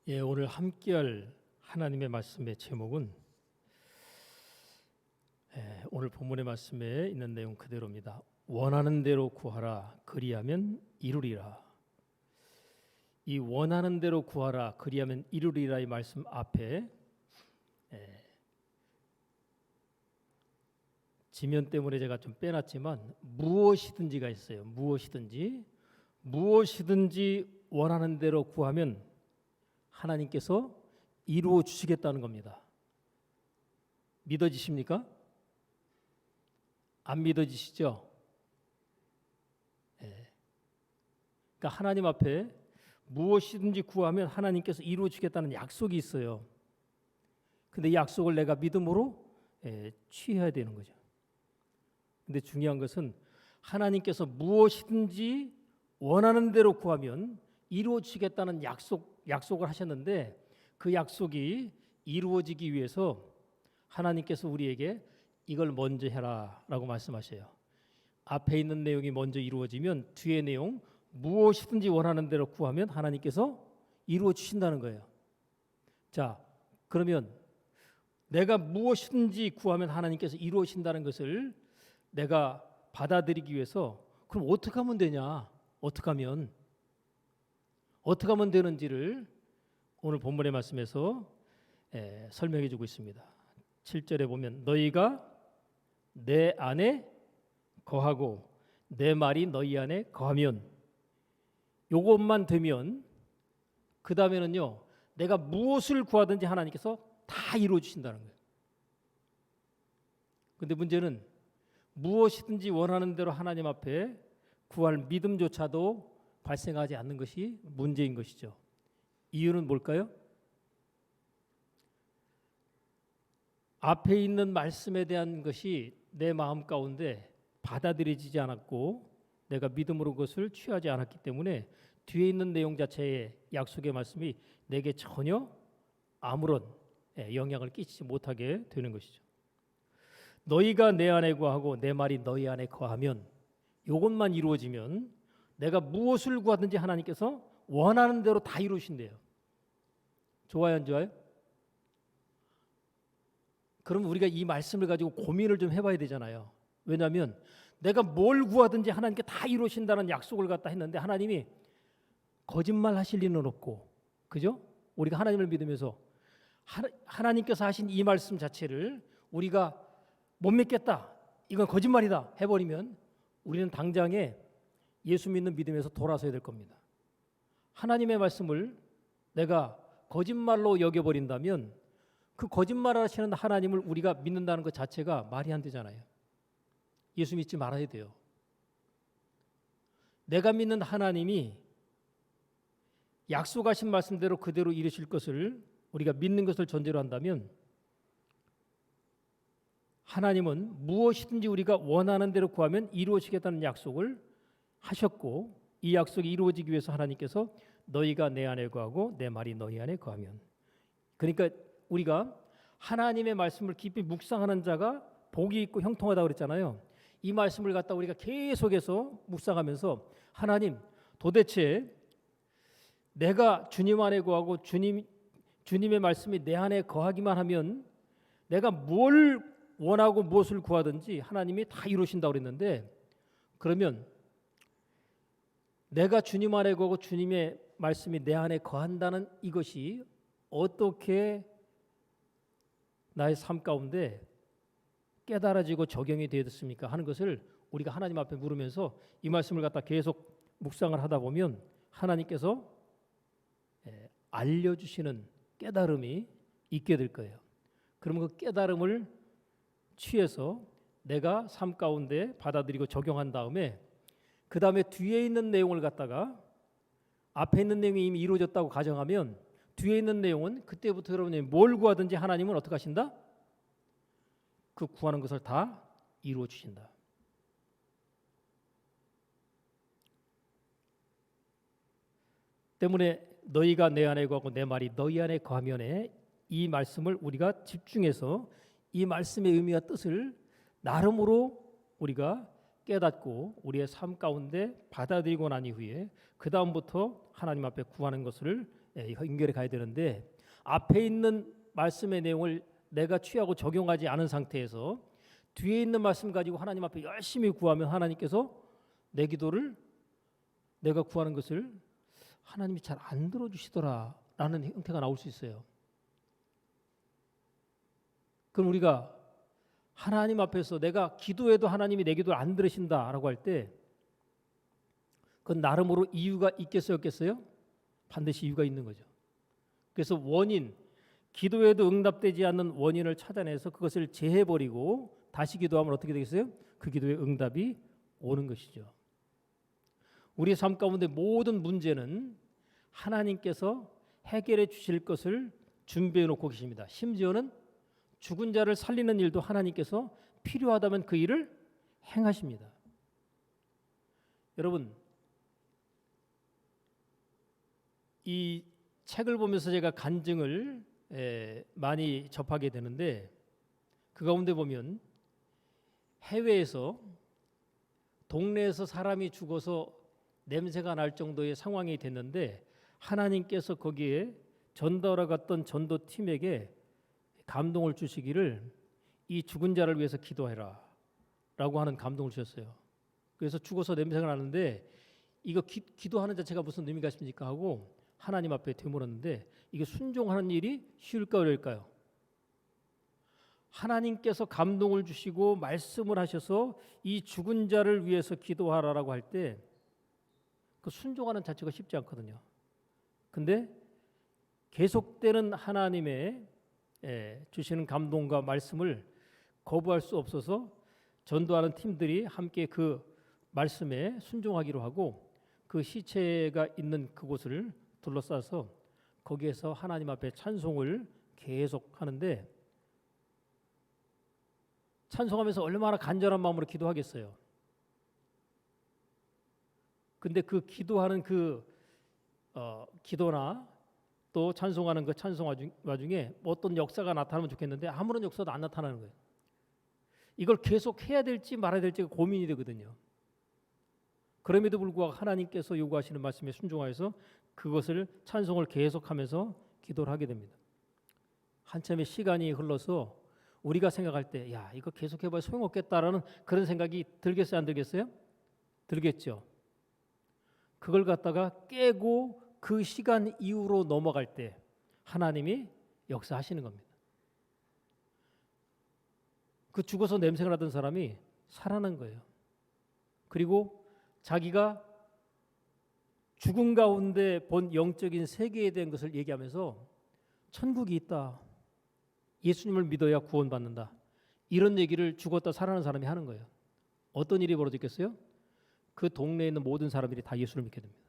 오늘 함께할 하나님의 말씀의 제목은 오늘 본문의 말씀에 있는 내용 그대로입니다. 원하는 대로 구하라 그리하면 이루리라. 이 원하는 대로 구하라 그리하면 이루리라 이 말씀 앞에 지면 때문에 제가 좀 빼놨지만 무엇이든지가 있어요. 무엇이든지 원하는 대로 구하면 하나님께서 이루어 주시겠다는 겁니다. 믿어지십니까? 안 믿어지시죠? 그러니까 하나님 앞에 무엇이든지 구하면 하나님께서 이루어 주겠다는 약속이 있어요. 근데 이 약속을 내가 믿음으로 취해야 되는 거죠. 근데 중요한 것은 하나님께서 무엇이든지 원하는 대로 구하면 이루어 주시겠다는 약속을 하셨는데 그 약속이 이루어지기 위해서 하나님께서 우리에게 이걸 먼저 해라 라고 말씀하셔요. 앞에 있는 내용이 먼저 이루어지면 뒤의 내용 무엇이든지 원하는 대로 구하면 하나님께서 이루어 주신다는 거예요. 자, 그러면 내가 무엇이든지 구하면 하나님께서 이루어 주신다는 것을 내가 받아들이기 위해서 그럼 어떻게 하면 되냐? 어떻게 하면 되는지를 오늘 본문의 말씀에서 설명해 주고 있습니다. 7절에 보면 너희가 내 안에 거하고 내 말이 너희 안에 거하면, 요것만 되면 그 다음에는요 내가 무엇을 구하든지 하나님께서 다 이루어 주신다는 거예요. 그런데 문제는 무엇이든지 원하는 대로 하나님 앞에 구할 믿음조차도 발생하지 않는 것이 문제인 것이죠. 이유는 뭘까요? 앞에 있는 말씀에 대한 것이 내 마음 가운데 받아들여지지 않았고 내가 믿음으로 그것을 취하지 않았기 때문에 뒤에 있는 내용 자체의 약속의 말씀이 내게 전혀 아무런 영향을 끼치지 못하게 되는 것이죠. 너희가 내 안에 거하고 내 말이 너희 안에 거하면, 이것만 이루어지면 내가 무엇을 구하든지 하나님께서 원하는 대로 다 이루신대요. 좋아요, 안 좋아요? 그럼 우리가 이 말씀을 가지고 고민을 좀 해봐야 되잖아요. 왜냐하면 내가 뭘 구하든지 하나님께 다 이루신다는 약속을 갖다 했는데 하나님이 거짓말 하실 리는 없고, 그죠? 우리가 하나님을 믿으면서 하나님께서 하신 이 말씀 자체를 우리가 못 믿겠다, 이건 거짓말이다 해버리면 우리는 당장에 예수 믿는 믿음에서 돌아서야 될 겁니다. 하나님의 말씀을 내가 거짓말로 여겨버린다면 그 거짓말 하시는 하나님을 우리가 믿는다는 것 자체가 말이 안 되잖아요. 예수 믿지 말아야 돼요. 내가 믿는 하나님이 약속하신 말씀대로 그대로 이루실 것을 우리가 믿는 것을 전제로 한다면 하나님은 무엇이든지 우리가 원하는 대로 구하면 이루어지겠다는 약속을 하셨고, 이 약속이 이루어지기 위해서 하나님께서 너희가 내 안에 거하고 내 말이 너희 안에 거하면, 그러니까 우리가 하나님의 말씀을 깊이 묵상하는 자가 복이 있고 형통하다고 그랬잖아요. 이 말씀을 갖다 우리가 계속해서 묵상하면서 하나님, 도대체 내가 주님 안에 거하고 주님의 말씀이 내 안에 거하기만 하면 내가 뭘 원하고 무엇을 구하든지 하나님이 다 이루신다고 그랬는데, 그러면 내가 주님 안에 거하고 주님의 말씀이 내 안에 거한다는 이것이 어떻게 나의 삶 가운데 깨달아지고 적용이 되었습니까 하는 것을 우리가 하나님 앞에 물으면서 이 말씀을 갖다 계속 묵상을 하다 보면 하나님께서 알려주시는 깨달음이 있게 될 거예요. 그러면 그 깨달음을 취해서 내가 삶 가운데 받아들이고 적용한 다음에 그 다음에 뒤에 있는 내용을 갖다가 앞에 있는 내용이 이미 이루어졌다고 가정하면 뒤에 있는 내용은 그때부터 여러분이 뭘 구하든지 하나님은 어떻게 하신다? 그 구하는 것을 다 이루어 주신다. 때문에 너희가 내 안에 거하고 내 말이 너희 안에 거하면에 이 말씀을 우리가 집중해서 이 말씀의 의미와 뜻을 나름으로 우리가 깨닫고 우리의 삶 가운데 받아들이고 난 이후에 그 다음부터 하나님 앞에 구하는 것을 연결해 가야 되는데, 앞에 있는 말씀의 내용을 내가 취하고 적용하지 않은 상태에서 뒤에 있는 말씀 가지고 하나님 앞에 열심히 구하면 하나님께서 내 기도를, 내가 구하는 것을 하나님이 잘 안 들어주시더라라는 형태가 나올 수 있어요. 그럼 우리가 하나님 앞에서 내가 기도해도 하나님이 내 기도를 안 들으신다라고 할 때 그건 나름으로 이유가 있겠어요, 없겠어요? 반드시 이유가 있는 거죠. 그래서 원인, 기도에도 응답되지 않는 원인을 찾아내서 그것을 제해버리고 다시 기도하면 어떻게 되겠어요? 그 기도의 응답이 오는 것이죠. 우리의 삶 가운데 모든 문제는 하나님께서 해결해 주실 것을 준비해 놓고 계십니다. 심지어는 죽은 자를 살리는 일도 하나님께서 필요하다면 그 일을 행하십니다. 여러분, 이 책을 보면서 제가 간증을 많이 접하게 되는데, 그 가운데 보면 해외에서 동네에서 사람이 죽어서 냄새가 날 정도의 상황이 됐는데 하나님께서 거기에 전도하러 갔던 전도팀에게 감동을 주시기를 이 죽은 자를 위해서 기도해라 라고 하는 감동을 주셨어요. 그래서 죽어서 냄새가 나는데 이거 기도하는 자체가 무슨 의미가 있습니까 하고 하나님 앞에 되물었는데, 이게 순종하는 일이 쉬울까 어려울까요? 하나님께서 감동을 주시고 말씀을 하셔서 이 죽은 자를 위해서 기도하라라고 할 때 그 순종하는 자체가 쉽지 않거든요. 근데 계속되는 하나님의 주시는 감동과 말씀을 거부할 수 없어서 전도하는 팀들이 함께 그 말씀에 순종하기로 하고 그 시체가 있는 그곳을 둘러싸서 거기에서 하나님 앞에 찬송을 계속 하는데, 찬송하면서 얼마나 간절한 마음으로 기도하겠어요. 근데 그 기도하는 기도나 또 찬송하는 그 찬송 와중에 어떤 역사가 나타나면 좋겠는데 아무런 역사도 안 나타나는 거예요. 이걸 계속 해야 될지 말아야 될지가 고민이 되거든요. 그럼에도 불구하고 하나님께서 요구하시는 말씀에 순종하여서 그것을 찬송을 계속하면서 기도를 하게 됩니다. 한참의 시간이 흘러서 우리가 생각할 때 야, 이거 계속해봐야 소용없겠다라는 그런 생각이 들겠어요, 안 들겠어요? 들겠죠. 그걸 갖다가 깨고 그 시간 이후로 넘어갈 때 하나님이 역사하시는 겁니다. 그 죽어서 냄새가 나던 사람이 살아난 거예요. 그리고 자기가 죽음 가운데 본 영적인 세계에 대한 것을 얘기하면서 천국이 있다, 예수님을 믿어야 구원받는다, 이런 얘기를 죽었다 살아난 사람이 하는 거예요. 어떤 일이 벌어졌겠어요? 그 동네에 있는 모든 사람들이 다 예수를 믿게 됩니다.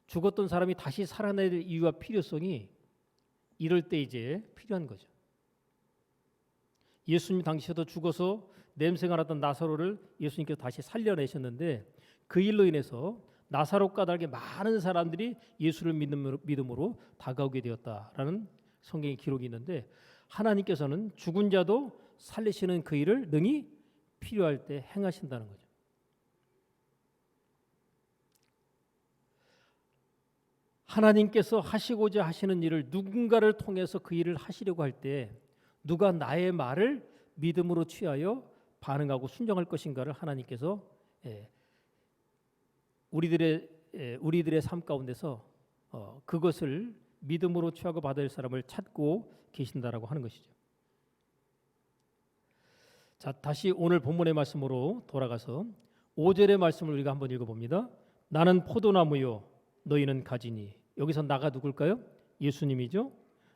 죽었던 사람이 다시 살아날 이유와 필요성이 이럴 때 이제 필요한 거죠. 예수님 당시에도 죽어서 냄새가 났던 나사로를 예수님께서 다시 살려내셨는데 그 일로 인해서 나사로 까닭에 많은 사람들이 예수를 믿음으로 다가오게 되었다라는 성경의 기록이 있는데, 하나님께서는 죽은 자도 살리시는 그 일을 능히 필요할 때 행하신다는 거죠. 하나님께서 하시고자 하시는 일을 누군가를 통해서 그 일을 하시려고 할 때 누가 나의 말을 믿음으로 취하여 반응하고 순종할 것인가를 하나님께서 우리들의 삶 가운데서 그것을 믿음으로 취하고 받을 사람을 찾고 계신다라고 하는 것이죠. 자, 다시 오늘 본문의 말씀으로 돌아가서 5절의 말씀을 우리가 한번 읽어봅니다. 나는 포도나무요 너희는 가지니. 여기서 나가 누굴까요? 예수님이죠.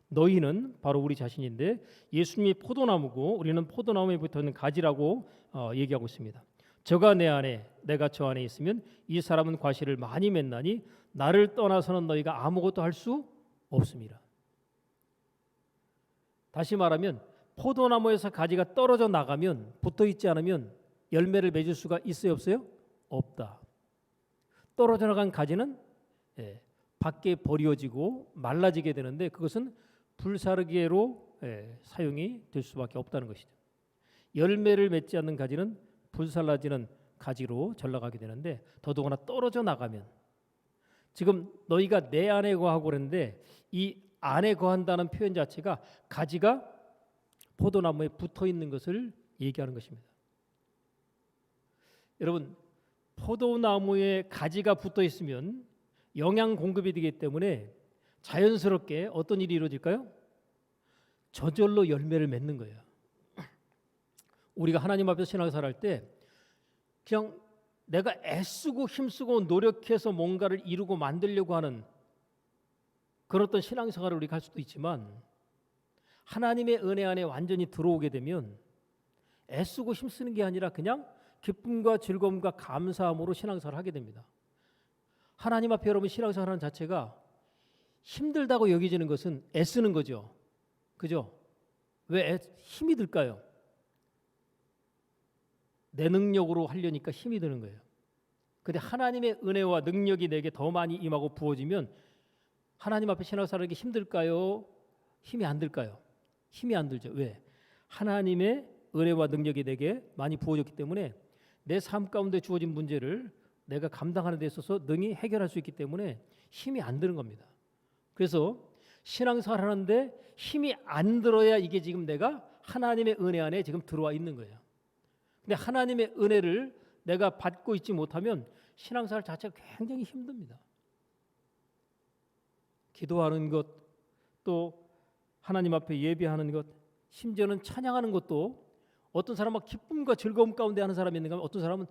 너희는 바로 우리 자신인데 예수님이 포도나무고 우리는 포도나무에 붙어있는 가지라고 얘기하고 있습니다. 저가 내 안에 내가 저 안에 있으면 이 사람은 과실을 많이 맺나니 나를 떠나서는 너희가 아무것도 할 수 없습니다. 다시 말하면 포도나무에서 가지가 떨어져 나가면, 붙어있지 않으면 열매를 맺을 수가 있어요, 없어요? 없다. 떨어져 나간 가지는 밖에 버려지고 말라지게 되는데 그것은 불사르게로 사용이 될 수밖에 없다는 것이죠. 열매를 맺지 않는 가지는 불살라지는 가지로 전락하게 되는데, 더더구나 떨어져 나가면, 지금 너희가 내 안에 거하고 그랬는데 이 안에 거한다는 표현 자체가 가지가 포도나무에 붙어 있는 것을 얘기하는 것입니다. 여러분, 포도나무에 가지가 붙어 있으면 영양 공급이 되기 때문에 자연스럽게 어떤 일이 이루어질까요? 저절로 열매를 맺는 거예요. 우리가 하나님 앞에서 신앙생활 할 때 그냥 내가 애쓰고 힘쓰고 노력해서 뭔가를 이루고 만들려고 하는 그런 어떤 신앙생활을 우리가 할 수도 있지만, 하나님의 은혜 안에 완전히 들어오게 되면 애쓰고 힘쓰는 게 아니라 그냥 기쁨과 즐거움과 감사함으로 신앙생활을 하게 됩니다. 하나님 앞에 여러분 신앙생활하는 자체가 힘들다고 여겨지는 것은 애쓰는 거죠. 그죠? 왜 힘이 들까요? 내 능력으로 하려니까 힘이 드는 거예요. 근데 하나님의 은혜와 능력이 내게 더 많이 임하고 부어지면 하나님 앞에 신앙생활하기 힘들까요? 힘이 안 들까요? 힘이 안 들죠. 왜? 하나님의 은혜와 능력이 내게 많이 부어졌기 때문에 내 삶 가운데 주어진 문제를 내가 감당하는 데 있어서 능히 해결할 수 있기 때문에 힘이 안 드는 겁니다. 그래서 신앙생활 하는데 힘이 안 들어야 이게 지금 내가 하나님의 은혜 안에 지금 들어와 있는 거예요. 근데 하나님의 은혜를 내가 받고 있지 못하면 신앙생활 자체가 굉장히 힘듭니다. 기도하는 것, 또 하나님 앞에 예배하는 것, 심지어는 찬양하는 것도 어떤 사람은 막 기쁨과 즐거움 가운데 하는 사람이 있는가 하면 어떤 사람은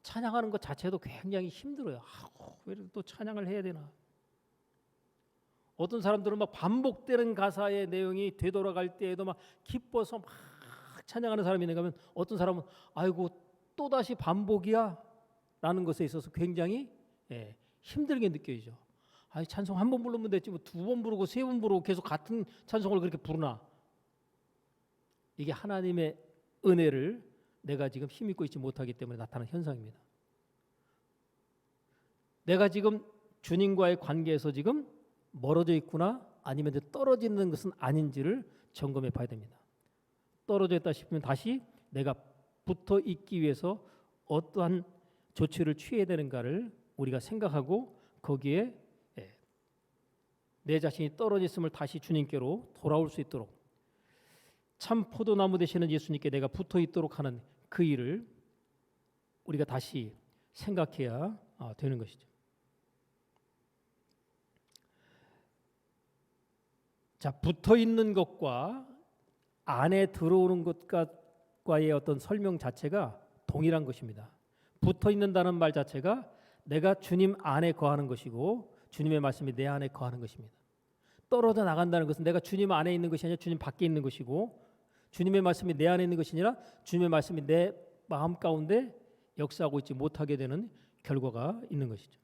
찬양하는 것 자체도 굉장히 힘들어요. 왜 또 찬양을 해야 되나? 어떤 사람들은 막 반복되는 가사의 내용이 되돌아갈 때에도 막 기뻐서 막 찬양하는 사람이 있는가 하면 어떤 사람은 아이고 또다시 반복이야 라는 것에 있어서 굉장히 힘들게 느껴지죠. 아이 찬송 한 번 부르면 됐지 뭐 두 번 부르고 세 번 부르고 계속 같은 찬송을 그렇게 부르나? 이게 하나님의 은혜를 내가 지금 힘입고 있지 못하기 때문에 나타나는 현상입니다. 내가 지금 주님과의 관계에서 지금 멀어져 있구나, 아니면 떨어지는 것은 아닌지를 점검해 봐야 됩니다. 떨어져 있다 싶으면 다시 내가 붙어 있기 위해서 어떠한 조치를 취해야 되는가를 우리가 생각하고 거기에 내 자신이 떨어져 있음을 다시 주님께로 돌아올 수 있도록, 참 포도나무 되시는 예수님께 내가 붙어 있도록 하는 그 일을 우리가 다시 생각해야 되는 것이죠. 자, 붙어 있는 것과 안에 들어오는 것과의 어떤 설명 자체가 동일한 것입니다. 붙어 있는다는 말 자체가 내가 주님 안에 거하는 것이고 주님의 말씀이 내 안에 거하는 것입니다. 떨어져 나간다는 것은 내가 주님 안에 있는 것이 아니라 주님 밖에 있는 것이고, 주님의 말씀이 내 안에 있는 것이 아니라 주님의 말씀이 내 마음 가운데 역사하고 있지 못하게 되는 결과가 있는 것이죠.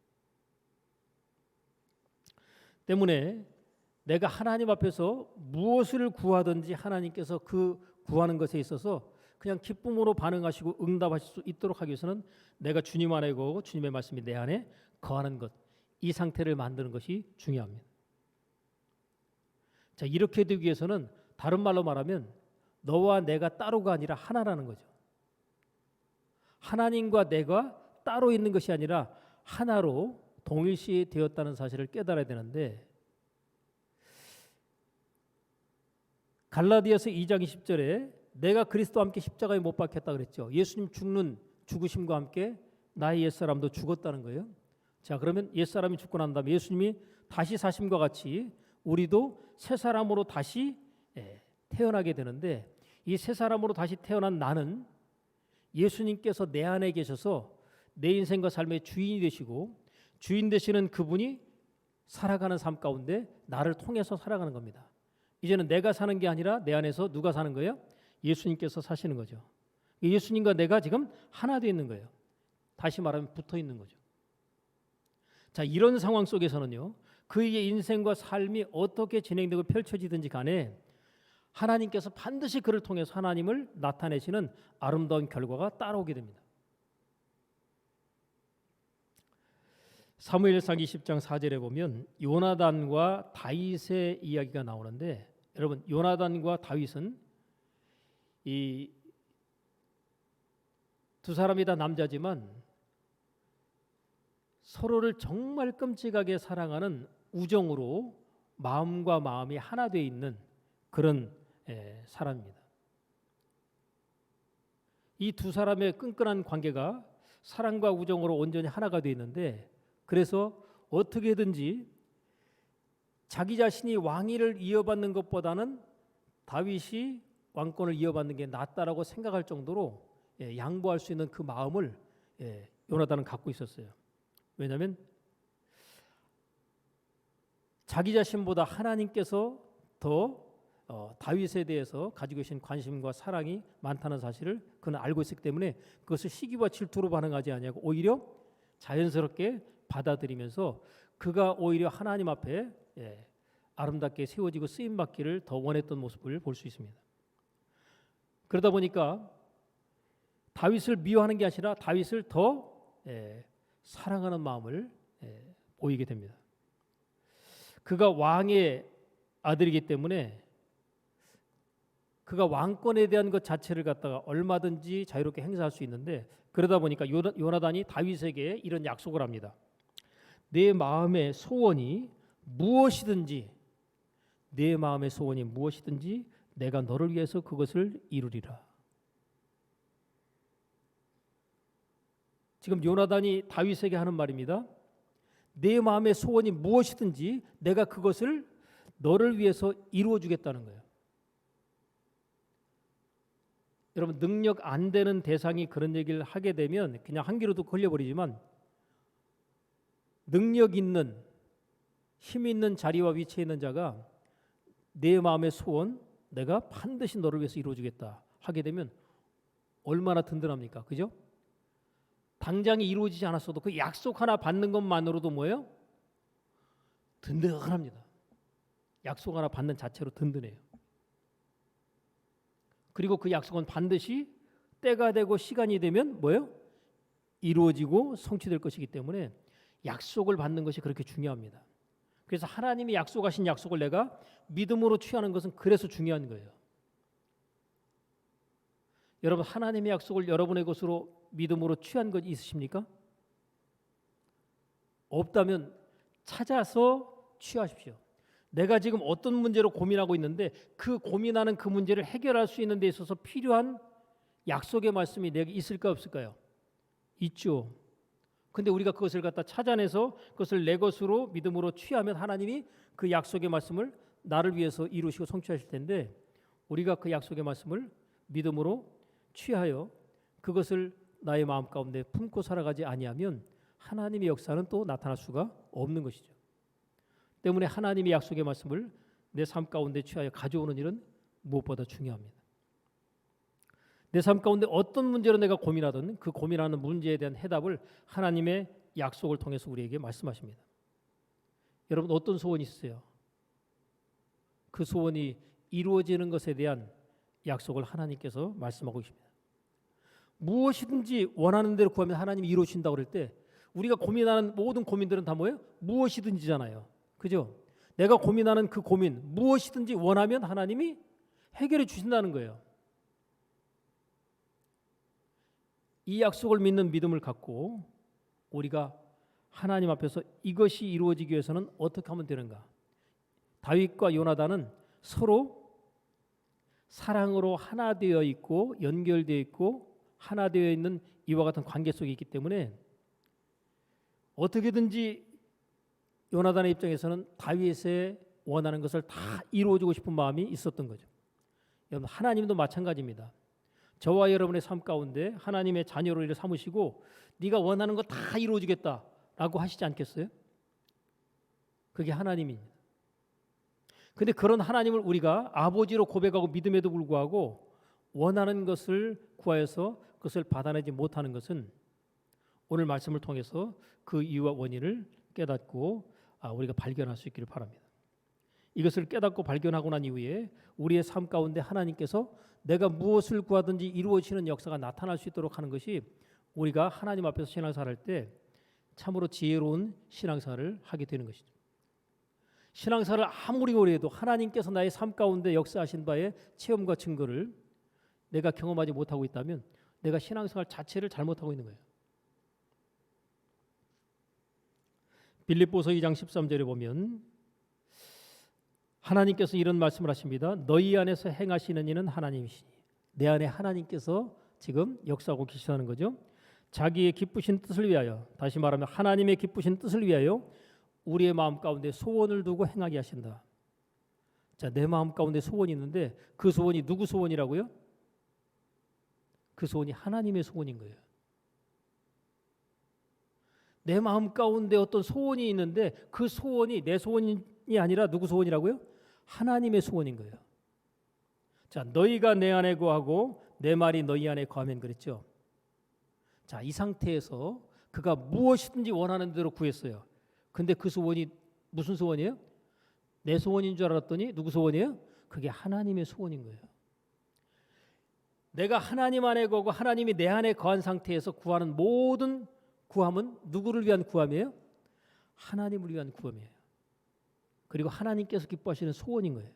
때문에 내가 하나님 앞에서 무엇을 구하든지 하나님께서 그 구하는 것에 있어서 그냥 기쁨으로 반응하시고 응답하실 수 있도록 하기 위해서는 내가 주님 안에 거하고 주님의 말씀이 내 안에 거하는 것, 이 상태를 만드는 것이 중요합니다. 자, 이렇게 되기 위해서는 다른 말로 말하면 너와 내가 따로가 아니라 하나라는 거죠. 하나님과 내가 따로 있는 것이 아니라 하나로 동일시 되었다는 사실을 깨달아야 되는데, 갈라디아서 2장 20절에 내가 그리스도와 함께 십자가에 못 박혔다 그랬죠. 예수님 죽으심과 함께 나의 옛사람도 죽었다는 거예요. 자, 그러면 옛사람이 죽고 난 다음에 예수님이 다시 사심과 같이 우리도 새 사람으로 다시 태어나게 되는데, 이 새 사람으로 다시 태어난 나는 예수님께서 내 안에 계셔서 내 인생과 삶의 주인이 되시고, 주인 되시는 그분이 살아가는 삶 가운데 나를 통해서 살아가는 겁니다. 이제는 내가 사는 게 아니라 내 안에서 누가 사는 거예요? 예수님께서 사시는 거죠. 예수님과 내가 지금 하나 되어 있는 거예요. 다시 말하면 붙어 있는 거죠. 자, 이런 상황 속에서는요, 그의 인생과 삶이 어떻게 진행되고 펼쳐지든지 간에 하나님께서 반드시 그를 통해서 하나님을 나타내시는 아름다운 결과가 따라오게 됩니다. 사무엘상 20장 4절에 보면 요나단과 다윗의 이야기가 나오는데, 여러분, 요나단과 다윗은 이 두 사람이 다 남자지만 서로를 정말 끔찍하게 사랑하는 우정으로 마음과 마음이 하나 되어 있는 그런 사람입니다. 이 두 사람의 끈끈한 관계가 사랑과 우정으로 온전히 하나가 되어 있는데, 그래서 어떻게든지 자기 자신이 왕위를 이어받는 것보다는 다윗이 왕권을 이어받는 게 낫다라고 생각할 정도로 양보할 수 있는 그 마음을 요나단은 갖고 있었어요. 왜냐하면 자기 자신보다 하나님께서 더 다윗에 대해서 가지고 계신 관심과 사랑이 많다는 사실을 그는 알고 있었기 때문에 그것을 시기와 질투로 반응하지 아니하고 오히려 자연스럽게 받아들이면서 그가 오히려 하나님 앞에 아름답게 세워지고 쓰임받기를 더 원했던 모습을 볼 수 있습니다. 그러다 보니까 다윗을 미워하는 게 아니라 다윗을 더 사랑하는 마음을 보이게 됩니다. 그가 왕의 아들이기 때문에 그가 왕권에 대한 것 자체를 갖다가 얼마든지 자유롭게 행사할 수 있는데, 그러다 보니까 요나단이 다윗에게 이런 약속을 합니다. 내 마음의 소원이 무엇이든지, 내 마음의 소원이 무엇이든지 내가 너를 위해서 그것을 이루리라. 지금 요나단이 다윗에게 하는 말입니다. 내 마음의 소원이 무엇이든지 내가 그것을 너를 위해서 이루어 주겠다는 거예요. 여러분, 능력 안 되는 대상이 그런 얘기를 하게 되면 그냥 한 귀로도 걸려버리지만, 능력 있는 힘 있는 자리와 위치에 있는 자가 내 마음의 소원 내가 반드시 너를 위해서 이루어 주겠다 하게 되면 얼마나 든든합니까? 그죠? 당장이 이루어지지 않았어도 그 약속 하나 받는 것만으로도 뭐예요? 든든합니다. 약속 하나 받는 자체로 든든해요. 그리고 그 약속은 반드시 때가 되고 시간이 되면 뭐예요? 이루어지고 성취될 것이기 때문에 약속을 받는 것이 그렇게 중요합니다. 그래서 하나님이 약속하신 약속을 내가 믿음으로 취하는 것은 그래서 중요한 거예요. 여러분, 하나님의 약속을 여러분의 것으로 믿음으로 취한 것 있으십니까? 없다면 찾아서 취하십시오. 내가 지금 어떤 문제로 고민하고 있는데 그 고민하는 그 문제를 해결할 수 있는 데 있어서 필요한 약속의 말씀이 내게 있을까 없을까요? 있죠. 근데 우리가 그것을 갖다 찾아내서 그것을 내 것으로 믿음으로 취하면 하나님이 그 약속의 말씀을 나를 위해서 이루시고 성취하실 텐데, 우리가 그 약속의 말씀을 믿음으로 취하여 그것을 나의 마음 가운데 품고 살아가지 아니하면 하나님의 역사는 또 나타날 수가 없는 것이죠. 때문에 하나님의 약속의 말씀을 내 삶 가운데 취하여 가져오는 일은 무엇보다 중요합니다. 내 삶 가운데 어떤 문제로 내가 고민하든 그 고민하는 문제에 대한 해답을 하나님의 약속을 통해서 우리에게 말씀하십니다. 여러분, 어떤 소원이 있으세요? 그 소원이 이루어지는 것에 대한 약속을 하나님께서 말씀하고 계십니다. 무엇이든지 원하는 대로 구하면 하나님이 이루어진다고 그럴 때 우리가 고민하는 모든 고민들은 다 뭐예요? 무엇이든지잖아요. 그죠? 내가 고민하는 그 고민 무엇이든지 원하면 하나님이 해결해 주신다는 거예요. 이 약속을 믿는 믿음을 갖고 우리가 하나님 앞에서 이것이 이루어지기 위해서는 어떻게 하면 되는가? 다윗과 요나단은 서로 사랑으로 하나 되어 있고 연결되어 있고 하나 되어 있는 이와 같은 관계 속에 있기 때문에 어떻게든지 요나단의 입장에서는 다윗의 원하는 것을 다 이루어주고 싶은 마음이 있었던 거죠. 여러분, 하나님도 마찬가지입니다. 저와 여러분의 삶 가운데 하나님의 자녀로 이를 삼으시고 네가 원하는 거 다 이루어주겠다라고 하시지 않겠어요? 그게 하나님입니다. 근데 그런 하나님을 우리가 아버지로 고백하고 믿음에도 불구하고 원하는 것을 구하여서 그것을 받아내지 못하는 것은 오늘 말씀을 통해서 그 이유와 원인을 깨닫고 우리가 발견할 수 있기를 바랍니다. 이것을 깨닫고 발견하고 난 이후에 우리의 삶 가운데 하나님께서 내가 무엇을 구하든지 이루어지는 역사가 나타날 수 있도록 하는 것이 우리가 하나님 앞에서 신앙생활을 할 때 참으로 지혜로운 신앙생활을 하게 되는 것이죠. 신앙생활을 아무리 오래 해도 하나님께서 나의 삶 가운데 역사하신 바의 체험과 증거를 내가 경험하지 못하고 있다면 내가 신앙생활 자체를 잘못하고 있는 거예요. 빌립보서 2장 13절에 보면 하나님께서 이런 말씀을 하십니다. 너희 안에서 행하시는 이는 하나님이시니. 내 안에 하나님께서 지금 역사하고 계시다는 거죠. 자기의 기쁘신 뜻을 위하여, 다시 말하면 하나님의 기쁘신 뜻을 위하여 우리의 마음 가운데 소원을 두고 행하게 하신다. 자, 내 마음 가운데 소원이 있는데 그 소원이 누구 소원이라고요? 그 소원이 하나님의 소원인 거예요. 내 마음 가운데 어떤 소원이 있는데 그 소원이 내 소원이 아니라 누구 소원이라고요? 하나님의 소원인 거예요. 자, 너희가 내 안에 거하고 내 말이 너희 안에 거하면 그랬죠. 자, 이 상태에서 그가 무엇이든지 원하는 대로 구했어요. 근데 그 소원이 무슨 소원이에요? 내 소원인 줄 알았더니 누구 소원이에요? 그게 하나님의 소원인 거예요. 내가 하나님 안에 거고 하나님이 내 안에 거한 상태에서 구하는 모든 구함은 누구를 위한 구함이에요? 하나님을 위한 구함이에요. 그리고 하나님께서 기뻐하시는 소원인 거예요.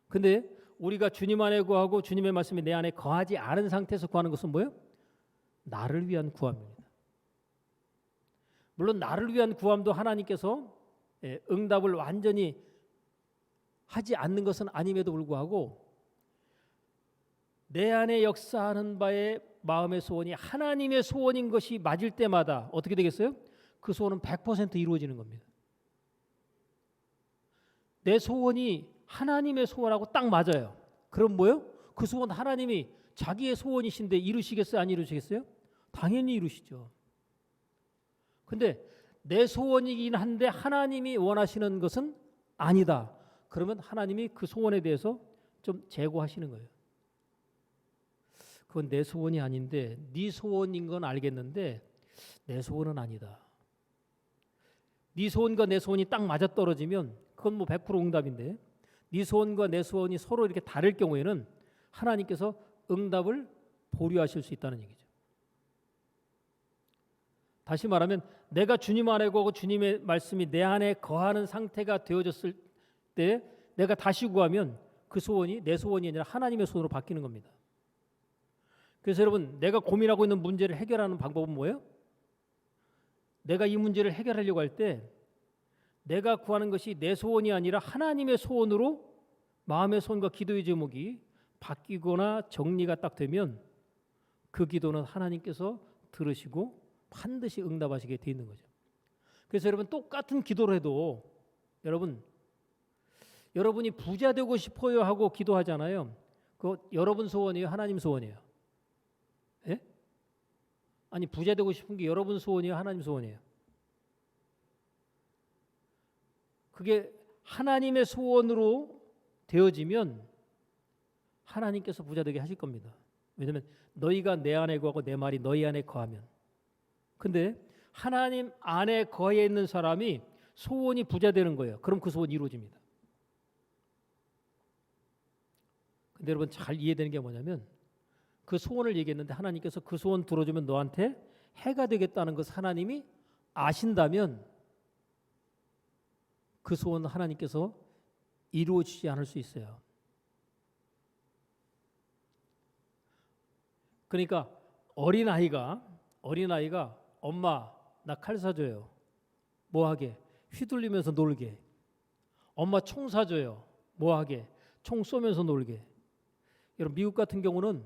근데 우리가 주님 안에 구하고 주님의 말씀이 내 안에 거하지 않은 상태에서 구하는 것은 뭐예요? 나를 위한 구함입니다. 물론 나를 위한 구함도 하나님께서 응답을 완전히 하지 않는 것은 아님에도 불구하고 내 안에 역사하는 바의 마음의 소원이 하나님의 소원인 것이 맞을 때마다 어떻게 되겠어요? 그 소원은 100% 이루어지는 겁니다. 내 소원이 하나님의 소원하고 딱 맞아요. 그럼 뭐예요? 그 소원 하나님이 자기의 소원이신데 이루시겠어요? 안 이루시겠어요? 당연히 이루시죠. 근데 내 소원이긴 한데 하나님이 원하시는 것은 아니다. 그러면 하나님이 그 소원에 대해서 좀 제고하시는 거예요. 그건 내 소원이 아닌데 네 소원인 건 알겠는데 내 소원은 아니다. 네 소원과 내 소원이 딱 맞아떨어지면 그건 뭐 100% 응답인데 네 소원과 내 소원이 서로 이렇게 다를 경우에는 하나님께서 응답을 보류하실 수 있다는 얘기죠. 다시 말하면 내가 주님 안에 거하고 주님의 말씀이 내 안에 거하는 상태가 되어졌을 때 내가 다시 구하면 그 소원이 내 소원이 아니라 하나님의 소원으로 바뀌는 겁니다. 그래서 여러분 내가 고민하고 있는 문제를 해결하는 방법은 뭐예요? 내가 이 문제를 해결하려고 할 때 내가 구하는 것이 내 소원이 아니라 하나님의 소원으로 마음의 소원과 기도의 제목이 바뀌거나 정리가 딱 되면 그 기도는 하나님께서 들으시고 반드시 응답하시게 돼 있는 거죠. 그래서 여러분 똑같은 기도를 해도 여러분이 부자 되고 싶어요 하고 기도하잖아요. 그거 여러분 소원이에요? 하나님 소원이에요? 예? 아니 부자 되고 싶은 게 여러분 소원이에요? 하나님 소원이에요? 그게 하나님의 소원으로 되어지면 하나님께서 부자 되게 하실 겁니다. 왜냐하면 너희가 내 안에 거하고 내 말이 너희 안에 거하면. 근데 하나님 안에 거해 있는 사람이 소원이 부자 되는 거예요. 그럼 그 소원이 이루어집니다. 근데 여러분 잘 이해되는 게 뭐냐면 그 소원을 얘기했는데 하나님께서 그 소원 들어주면 너한테 해가 되겠다는 것을 하나님이 아신다면 그 소원 하나님께서 이루어지지 않을 수 있어요. 그러니까 어린아이가 엄마 나 칼 사줘요. 뭐하게? 휘둘리면서 놀게. 엄마 총 사줘요. 뭐하게? 총 쏘면서 놀게. 여러분 미국 같은 경우는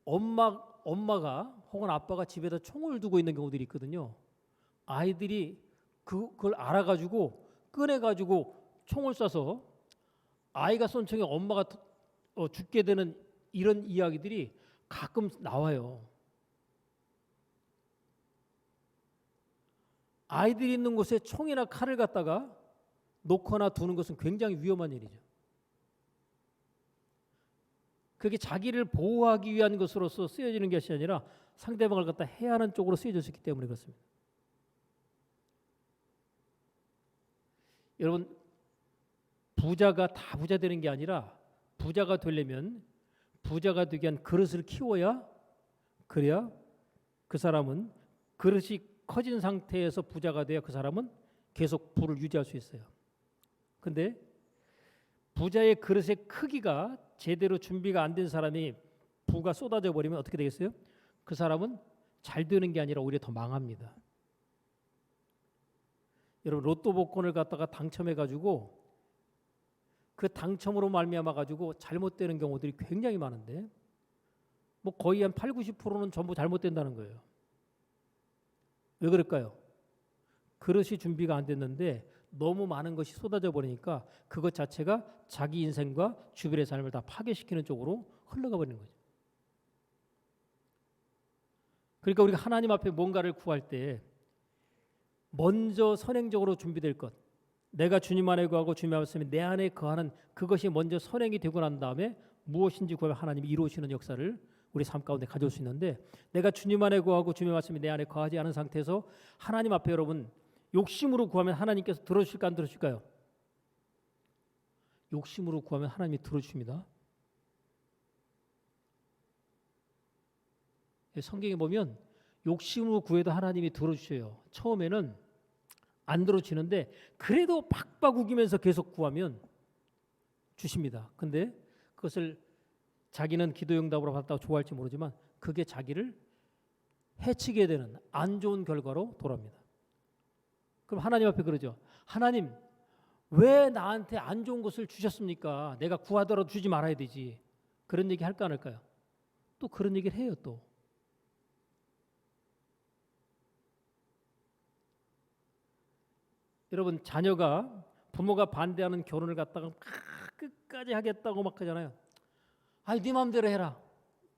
엄마가 혹은 아빠가 집에다 총을 두고 있는 경우들이 있거든요. 아이들이 그걸 알아가지고 꺼내가지고 총을 쏴서 아이가 쏜 총에 엄마가 죽게 되는 이런 이야기들이 가끔 나와요. 아이들이 있는 곳에 총이나 칼을 갖다가 놓거나 두는 것은 굉장히 위험한 일이죠. 그게 자기를 보호하기 위한 것으로서 쓰여지는 것이 아니라 상대방을 갖다 해하는 쪽으로 쓰여질 수 있기 때문에 그렇습니다. 여러분 부자가 다 부자 되는 게 아니라 부자가 되려면 부자가 되기 위한 그릇을 키워야 그래야 그 사람은 그릇이 커진 상태에서 부자가 돼야 그 사람은 계속 부를 유지할 수 있어요. 근데 부자의 그릇의 크기가 제대로 준비가 안 된 사람이 부가 쏟아져 버리면 어떻게 되겠어요? 그 사람은 잘 되는 게 아니라 오히려 더 망합니다. 여러분 로또 복권을 갖다가 당첨해 가지고 그 당첨으로 말미암아 가지고 잘못되는 경우들이 굉장히 많은데 뭐 거의 한 8, 90%는 전부 잘못된다는 거예요. 왜 그럴까요? 그릇이 준비가 안 됐는데 너무 많은 것이 쏟아져 버리니까 그것 자체가 자기 인생과 주변의 삶을 다 파괴시키는 쪽으로 흘러가 버리는 거죠. 그러니까 우리가 하나님 앞에 뭔가를 구할 때 먼저 선행적으로 준비될 것, 내가 주님 안에 거하고 주님 말씀이 내 안에 거하는 그것이 먼저 선행이 되고 난 다음에 무엇인지 구하면 하나님이 이루시는 역사를 우리 삶 가운데 가져올 수 있는데, 내가 주님 안에 거하고 주님의 말씀이 내 안에 거하지 않은 상태에서 하나님 앞에 여러분 욕심으로 구하면 하나님께서 들어주실까 안 들어주실까요? 욕심으로 구하면 하나님이 들어주십니다. 성경에 보면 욕심으로 구해도 하나님이 들어주셔요. 처음에는 안 들어주시는데 그래도 박박 우기면서 계속 구하면 주십니다. 근데 그것을 자기는 기도 응답으로 받았다고 좋아할지 모르지만 그게 자기를 해치게 되는 안 좋은 결과로 돌아옵니다. 그럼 하나님 앞에 그러죠. 하나님 왜 나한테 안 좋은 것을 주셨습니까? 내가 구하더라도 주지 말아야 되지. 그런 얘기 할까 안 할까요? 또 그런 얘기를 해요. 또 여러분 자녀가 부모가 반대하는 결혼을 갖다가 막 끝까지 하겠다고 막 하잖아요. 아니 네 마음대로 해라.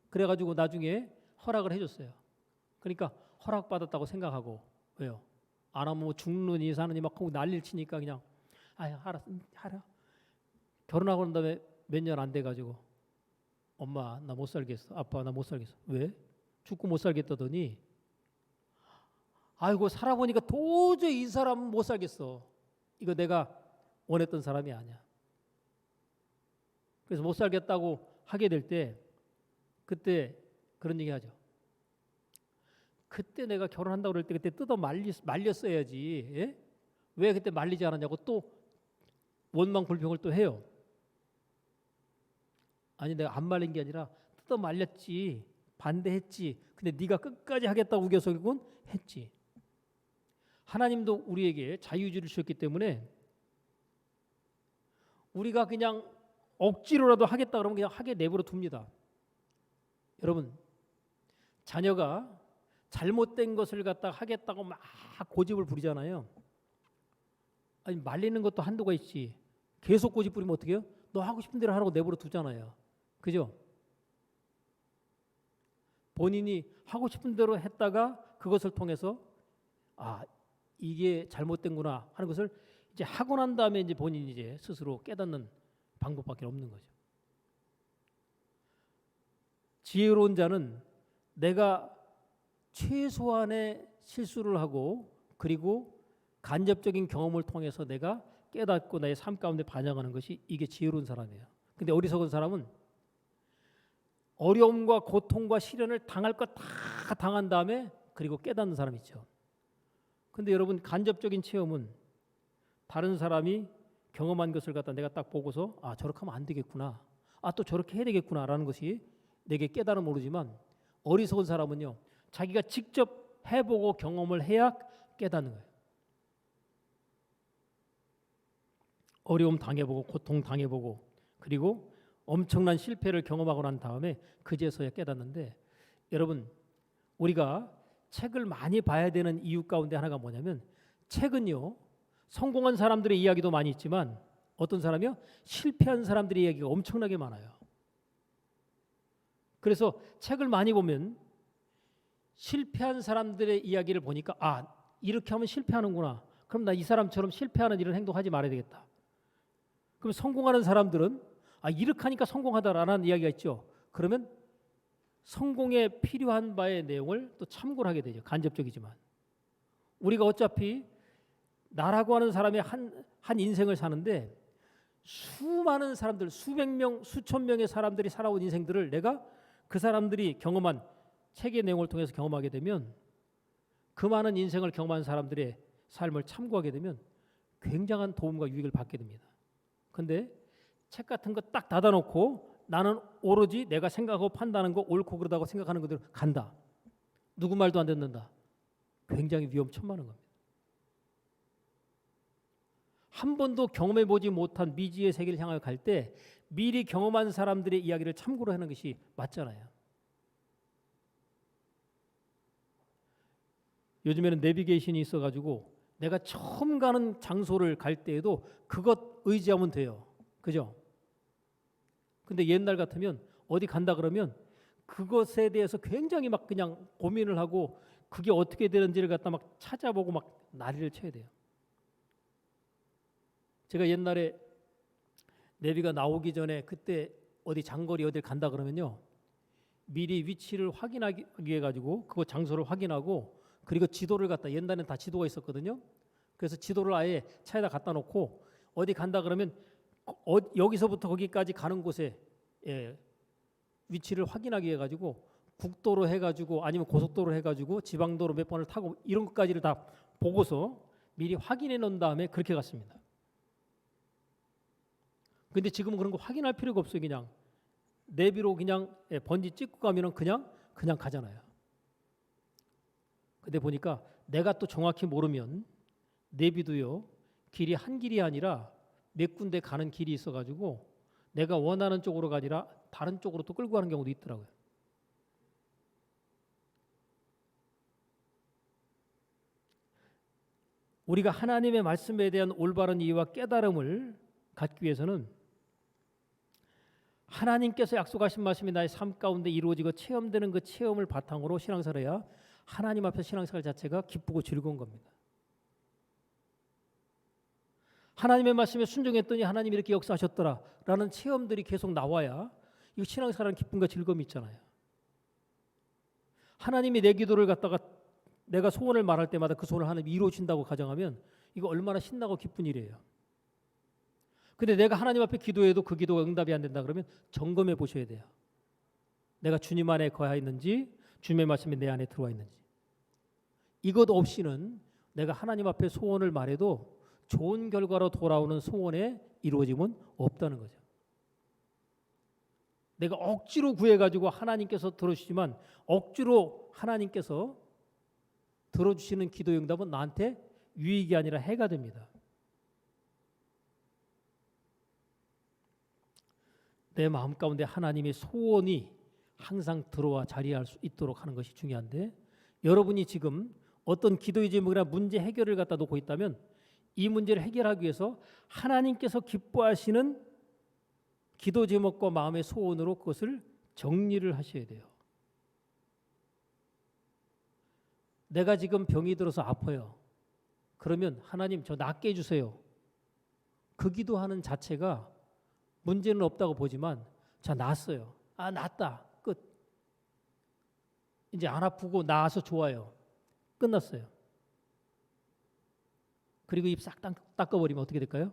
그래가지고 나중에 허락을 해줬어요. 그러니까 허락받았다고 생각하고 왜요? 안 하면 뭐 죽느니 사느니 막 하고 난리를 치니까 그냥 아야 하라. 결혼하고 난 다음에 몇 년 안 돼가지고 엄마 나 못 살겠어. 아빠 나 못 살겠어. 왜? 죽고 못 살겠다더니 아이고 살아보니까 도저히 이 사람은 못 살겠어. 이거 내가 원했던 사람이 아니야. 그래서 못 살겠다고 하게 될 때 그때 그런 얘기 하죠. 그때 내가 결혼한다고 그럴 때 그때 뜯어 말렸어야지. 예? 왜 그때 말리지 않았냐고 또 원망 불평을 또 해요. 아니 내가 안 말린 게 아니라 뜯어 말렸지. 반대했지. 근데 네가 끝까지 하겠다고 우겨서 결국은 했지. 하나님도 우리에게 자유주의를 주셨기 때문에 우리가 그냥 억지로라도 하겠다 그러면 그냥 하게 내버려 둡니다. 여러분 자녀가 잘못된 것을 갖다 하겠다고 막 고집을 부리잖아요. 아니 말리는 것도 한도가 있지. 계속 고집 부리면 어떻게 해요? 너 하고 싶은 대로 하라고 내버려 두잖아요. 그죠? 본인이 하고 싶은 대로 했다가 그것을 통해서 아 이게 잘못된구나 하는 것을 이제 하고 난 다음에 이제 본인이 이제 스스로 깨닫는 방법밖에 없는 거죠. 지혜로운 자는 내가 최소한의 실수를 하고 그리고 간접적인 경험을 통해서 내가 깨닫고 나의 삶 가운데 반영하는 것이 이게 지혜로운 사람이에요. 근데 어리석은 사람은 어려움과 고통과 시련을 당할 것 다 당한 다음에 그리고 깨닫는 사람이 있죠. 근데 여러분 간접적인 체험은 다른 사람이 경험한 것을 갖다 내가 딱 보고서 아 저렇게 하면 안 되겠구나. 아 또 저렇게 해야 되겠구나라는 것이 내게 깨달으면 모르지만 어리석은 사람은요. 자기가 직접 해보고 경험을 해야 깨닫는 거예요. 어려움 당해보고 고통 당해보고 그리고 엄청난 실패를 경험하고 난 다음에 그제서야 깨닫는데 여러분 우리가 책을 많이 봐야 되는 이유 가운데 하나가 뭐냐면 책은요. 성공한 사람들의 이야기도 많이 있지만 어떤 사람이요? 실패한 사람들의 이야기가 엄청나게 많아요. 그래서 책을 많이 보면 실패한 사람들의 이야기를 보니까 아 이렇게 하면 실패하는구나. 그럼 나 이 사람처럼 실패하는 이런 행동하지 말아야 되겠다. 그럼 성공하는 사람들은 아 이렇게 하니까 성공하다라는 이야기가 있죠. 그러면 성공에 필요한 바의 내용을 또 참고를 하게 되죠. 간접적이지만 우리가 어차피 나라고 하는 사람의 한 인생을 사는데 수많은 사람들 수백 명 수천 명의 사람들이 살아온 인생들을 내가 그 사람들이 경험한 책의 내용을 통해서 경험하게 되면 그 많은 인생을 경험한 사람들의 삶을 참고하게 되면 굉장한 도움과 유익을 받게 됩니다. 그런데 책 같은 거 딱 닫아놓고 나는 오로지 내가 생각하고 판단하는 거 옳고 그러다고 생각하는 그대로 간다. 누구 말도 안 듣는다. 굉장히 위험천만한 겁니다. 한 번도 경험해보지 못한 미지의 세계를 향하여 갈 때 미리 경험한 사람들의 이야기를 참고로 하는 것이 맞잖아요. 요즘에는 내비게이션이 있어가지고 내가 처음 가는 장소를 갈 때에도 그것 의지하면 돼요. 그죠? 근데 옛날 같으면 어디 간다 그러면 그것에 대해서 굉장히 막 그냥 고민을 하고 그게 어떻게 되는지를 갖다 막 찾아보고 막 난리를 쳐야 돼요. 제가 옛날에 내비가 나오기 전에 그때 어디 장거리 어딜 간다 그러면요. 미리 위치를 확인하기 위해 가지고 그거 장소를 확인하고 그리고 지도를 갖다 옛날에는 다 지도가 있었거든요. 그래서 지도를 아예 차에다 갖다 놓고 어디 간다 그러면 여기서부터 거기까지 가는 곳에 위치를 확인하기 위해 가지고 국도로 해가지고 아니면 고속도로 해가지고 지방도로 몇 번을 타고 이런 것까지를 다 보고서 미리 확인해 놓은 다음에 그렇게 갔습니다. 근데 지금은 그런 거 확인할 필요가 없어요. 그냥 내비로 그냥 번지 찍고 가면은 그냥 가잖아요. 근데 보니까 내가 또 정확히 모르면 내비도요 길이 한 길이 아니라 몇 군데 가는 길이 있어가지고 내가 원하는 쪽으로가 아니라 다른 쪽으로 또 끌고 가는 경우도 있더라고요. 우리가 하나님의 말씀에 대한 올바른 이해와 깨달음을 갖기 위해서는 하나님께서 약속하신 말씀이 나의 삶 가운데 이루어지고 체험되는 그 체험을 바탕으로 신앙생활을 해야 하나님 앞에 신앙생활 자체가 기쁘고 즐거운 겁니다. 하나님의 말씀에 순종했더니 하나님이 이렇게 역사하셨더라 라는 체험들이 계속 나와야 이 신앙생활은 기쁨과 즐거움이 있잖아요. 하나님이 내 기도를 갖다가 내가 소원을 말할 때마다 그 소원을 하나님이 이루어진다고 가정하면 이거 얼마나 신나고 기쁜 일이에요. 근데 내가 하나님 앞에 기도해도 그 기도가 응답이 안 된다 그러면 점검해 보셔야 돼요. 내가 주님 안에 거하 있는지 주님의 말씀이 내 안에 들어와 있는지. 이것 없이는 내가 하나님 앞에 소원을 말해도 좋은 결과로 돌아오는 소원에 이루어짐은 없다는 거죠. 내가 억지로 구해가지고 하나님께서 들어주시지만 억지로 하나님께서 들어주시는 기도의 응답은 나한테 유익이 아니라 해가 됩니다. 내 마음 가운데 하나님의 소원이 항상 들어와 자리할 수 있도록 하는 것이 중요한데 여러분이 지금 어떤 기도의 제목이나 문제 해결을 갖다 놓고 있다면 이 문제를 해결하기 위해서 하나님께서 기뻐하시는 기도 제목과 마음의 소원으로 그것을 정리를 하셔야 돼요. 내가 지금 병이 들어서 아파요. 그러면 하나님 저 낫게 해주세요. 그 기도하는 자체가 문제는 없다고 보지만 자 낫어요. 아 낫다. 끝. 이제 안 아프고 나아서 좋아요. 끝났어요. 그리고 입 싹 닦아버리면 어떻게 될까요?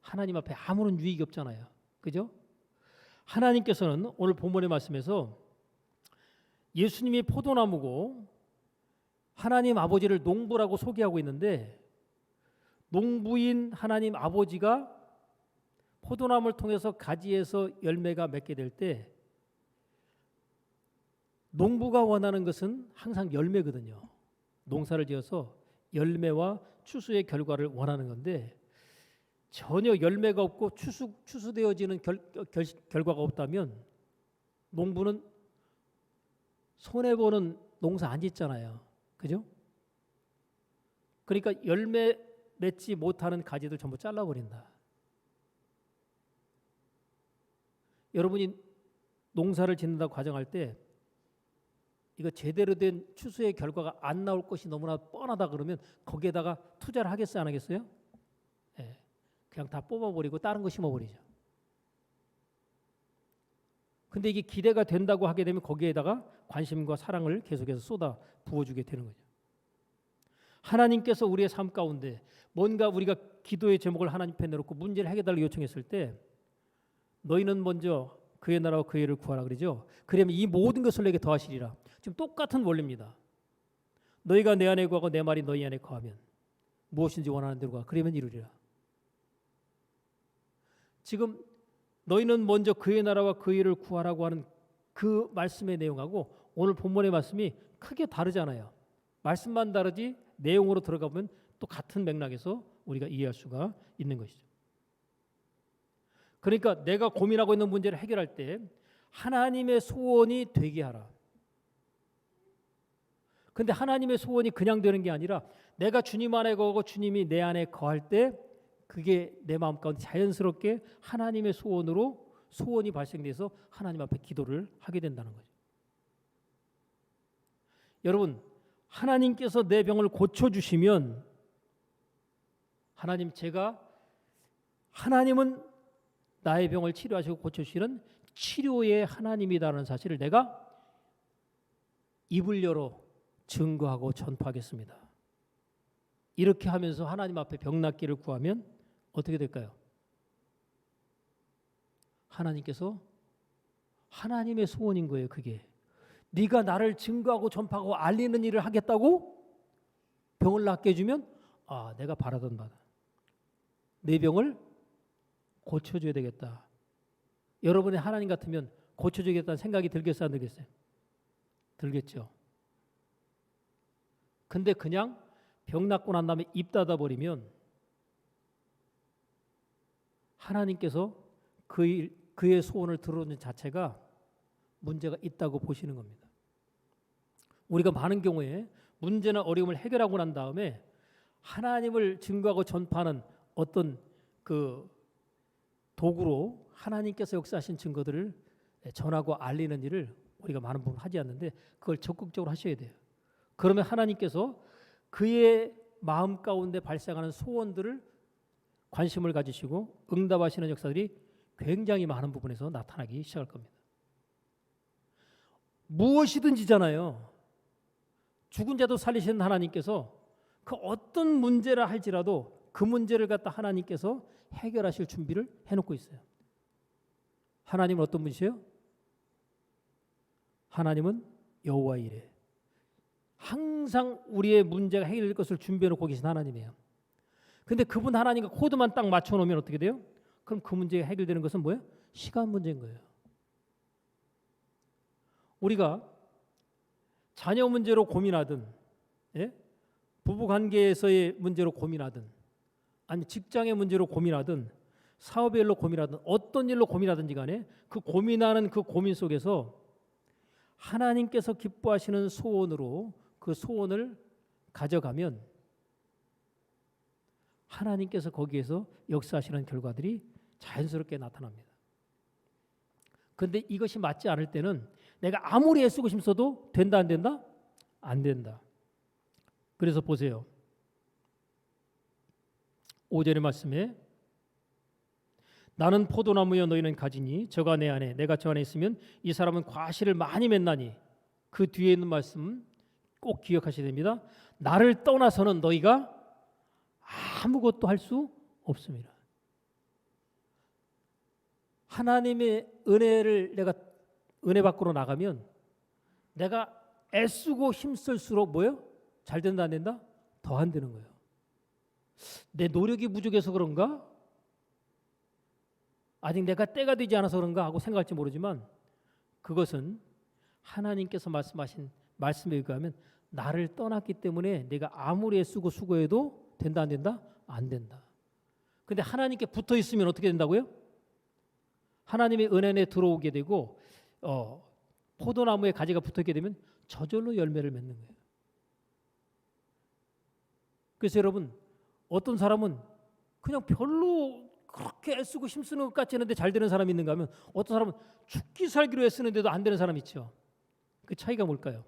하나님 앞에 아무런 유익이 없잖아요. 그죠? 하나님께서는 오늘 본문의 말씀에서 예수님이 포도나무고 하나님 아버지를 농부라고 소개하고 있는데 농부인 하나님 아버지가 포도나무를 통해서 가지에서 열매가 맺게 될 때 농부가 원하는 것은 항상 열매거든요. 농사를 지어서 열매와 추수의 결과를 원하는 건데 전혀 열매가 없고 추수되어지는 결과가 없다면 농부는 손해보는 농사 안 짓잖아요. 그죠? 그러니까 열매 맺지 못하는 가지들 전부 잘라버린다. 여러분이 농사를 짓는다고 가정할 때 이거 제대로 된 추수의 결과가 안 나올 것이 너무나 뻔하다 그러면 거기에다가 투자를 하겠어요? 안 하겠어요? 네. 그냥 다 뽑아버리고 다른 거 심어버리죠. 근데 이게 기대가 된다고 하게 되면 거기에다가 관심과 사랑을 계속해서 쏟아 부어주게 되는 거죠. 하나님께서 우리의 삶 가운데 뭔가 우리가 기도의 제목을 하나님 앞에 내놓고 문제를 해결달라고 요청했을 때 너희는 먼저 그의 나라와 그의 의를 구하라 그러죠. 그러면 이 모든 것을 내게 더하시리라. 지금 똑같은 원리입니다. 너희가 내 안에 거하고 내 말이 너희 안에 거하면 무엇인지 원하는 대로 가. 그러면 이루리라. 지금 너희는 먼저 그의 나라와 그의 일을 구하라고 하는 그 말씀의 내용하고 오늘 본문의 말씀이 크게 다르잖아요. 말씀만 다르지 내용으로 들어가 보면 또 같은 맥락에서 우리가 이해할 수가 있는 것이죠. 그러니까 내가 고민하고 있는 문제를 해결할 때 하나님의 소원이 되게 하라. 근데 하나님의 소원이 그냥 되는 게 아니라 내가 주님 안에 거하고 주님이 내 안에 거할 때 그게 내 마음 가운데 자연스럽게 하나님의 소원으로 소원이 발생돼서 하나님 앞에 기도를 하게 된다는 거죠. 여러분, 하나님께서 내 병을 고쳐주시면 하나님은 나의 병을 치료하시고 고쳐주시는 치료의 하나님이라는 사실을 내가 입을 열어 증거하고 전파하겠습니다. 이렇게 하면서 하나님 앞에 병 낫기를 구하면 어떻게 될까요? 하나님께서 하나님의 소원인 거예요. 그게 네가 나를 증거하고 전파하고 알리는 일을 하겠다고 병을 낫게 해주면 내가 바라던 바다. 내 병을 고쳐줘야 되겠다. 여러분의 하나님 같으면 고쳐주겠다는 생각이 들겠어요? 안 들겠어요? 들겠죠. 근데 그냥 병 낫고 난 다음에 입 닫아버리면 하나님께서 그의 소원을 들어오는 자체가 문제가 있다고 보시는 겁니다. 우리가 많은 경우에 문제나 어려움을 해결하고 난 다음에 하나님을 증거하고 전파하는 어떤 그 도구로 하나님께서 역사하신 증거들을 전하고 알리는 일을 우리가 많은 부분 하지 않는데 그걸 적극적으로 하셔야 돼요. 그러면 하나님께서 그의 마음 가운데 발생하는 소원들을 관심을 가지시고 응답하시는 역사들이 굉장히 많은 부분에서 나타나기 시작할 겁니다. 무엇이든지잖아요. 죽은 자도 살리시는 하나님께서 그 어떤 문제라 할지라도 그 문제를 갖다 하나님께서 해결하실 준비를 해놓고 있어요. 하나님은 어떤 분이세요? 하나님은 여호와 이레. 항상 우리의 문제가 해결될 것을 준비해놓고 계신 하나님이에요. 근데 그분 하나님과 코드만 딱 맞춰놓으면 어떻게 돼요? 그럼 그 문제가 해결되는 것은 뭐예요? 시간 문제인 거예요. 우리가 자녀 문제로 고민하든 부부관계에서의 문제로 고민하든 아니면 직장의 문제로 고민하든 사업의 일로 고민하든 어떤 일로 고민하든지 간에 그 고민하는 그 고민 속에서 하나님께서 기뻐하시는 소원으로 그 소원을 가져가면 하나님께서 거기에서 역사하시는 결과들이 자연스럽게 나타납니다. 그런데 이것이 맞지 않을 때는 내가 아무리 애쓰고 싶어도 된다 안 된다? 안 된다. 그래서 보세요. 5절의 말씀에 나는 포도나무여 너희는 가지니 저가 내 안에 내가 저 안에 있으면 이 사람은 과실을 많이 맺나니 그 뒤에 있는 말씀 꼭 기억하셔야 됩니다. 나를 떠나서는 너희가 아무것도 할 수 없습니다. 하나님의 은혜를 내가 은혜 밖으로 나가면 내가 애쓰고 힘쓸수록 뭐예요? 잘 된다 안 된다? 더 안 되는 거예요. 내 노력이 부족해서 그런가? 아직 내가 때가 되지 않아서 그런가 하고 생각할지 모르지만 그것은 하나님께서 말씀하신 말씀에 의하면 나를 떠났기 때문에 내가 아무리 애쓰고 수고해도 된다 안 된다? 안 된다. 근데 하나님께 붙어 있으면 어떻게 된다고요? 하나님의 은혜 안에 들어오게 되고 포도나무에 가지가 붙어 있게 되면 저절로 열매를 맺는 거예요. 그래서 여러분 어떤 사람은 그냥 별로 그렇게 애쓰고 힘쓰는 것 같지 않은데 잘 되는 사람이 있는가 하면 어떤 사람은 죽기 살기로 애쓰는데도 안 되는 사람이 있죠. 그 차이가 뭘까요?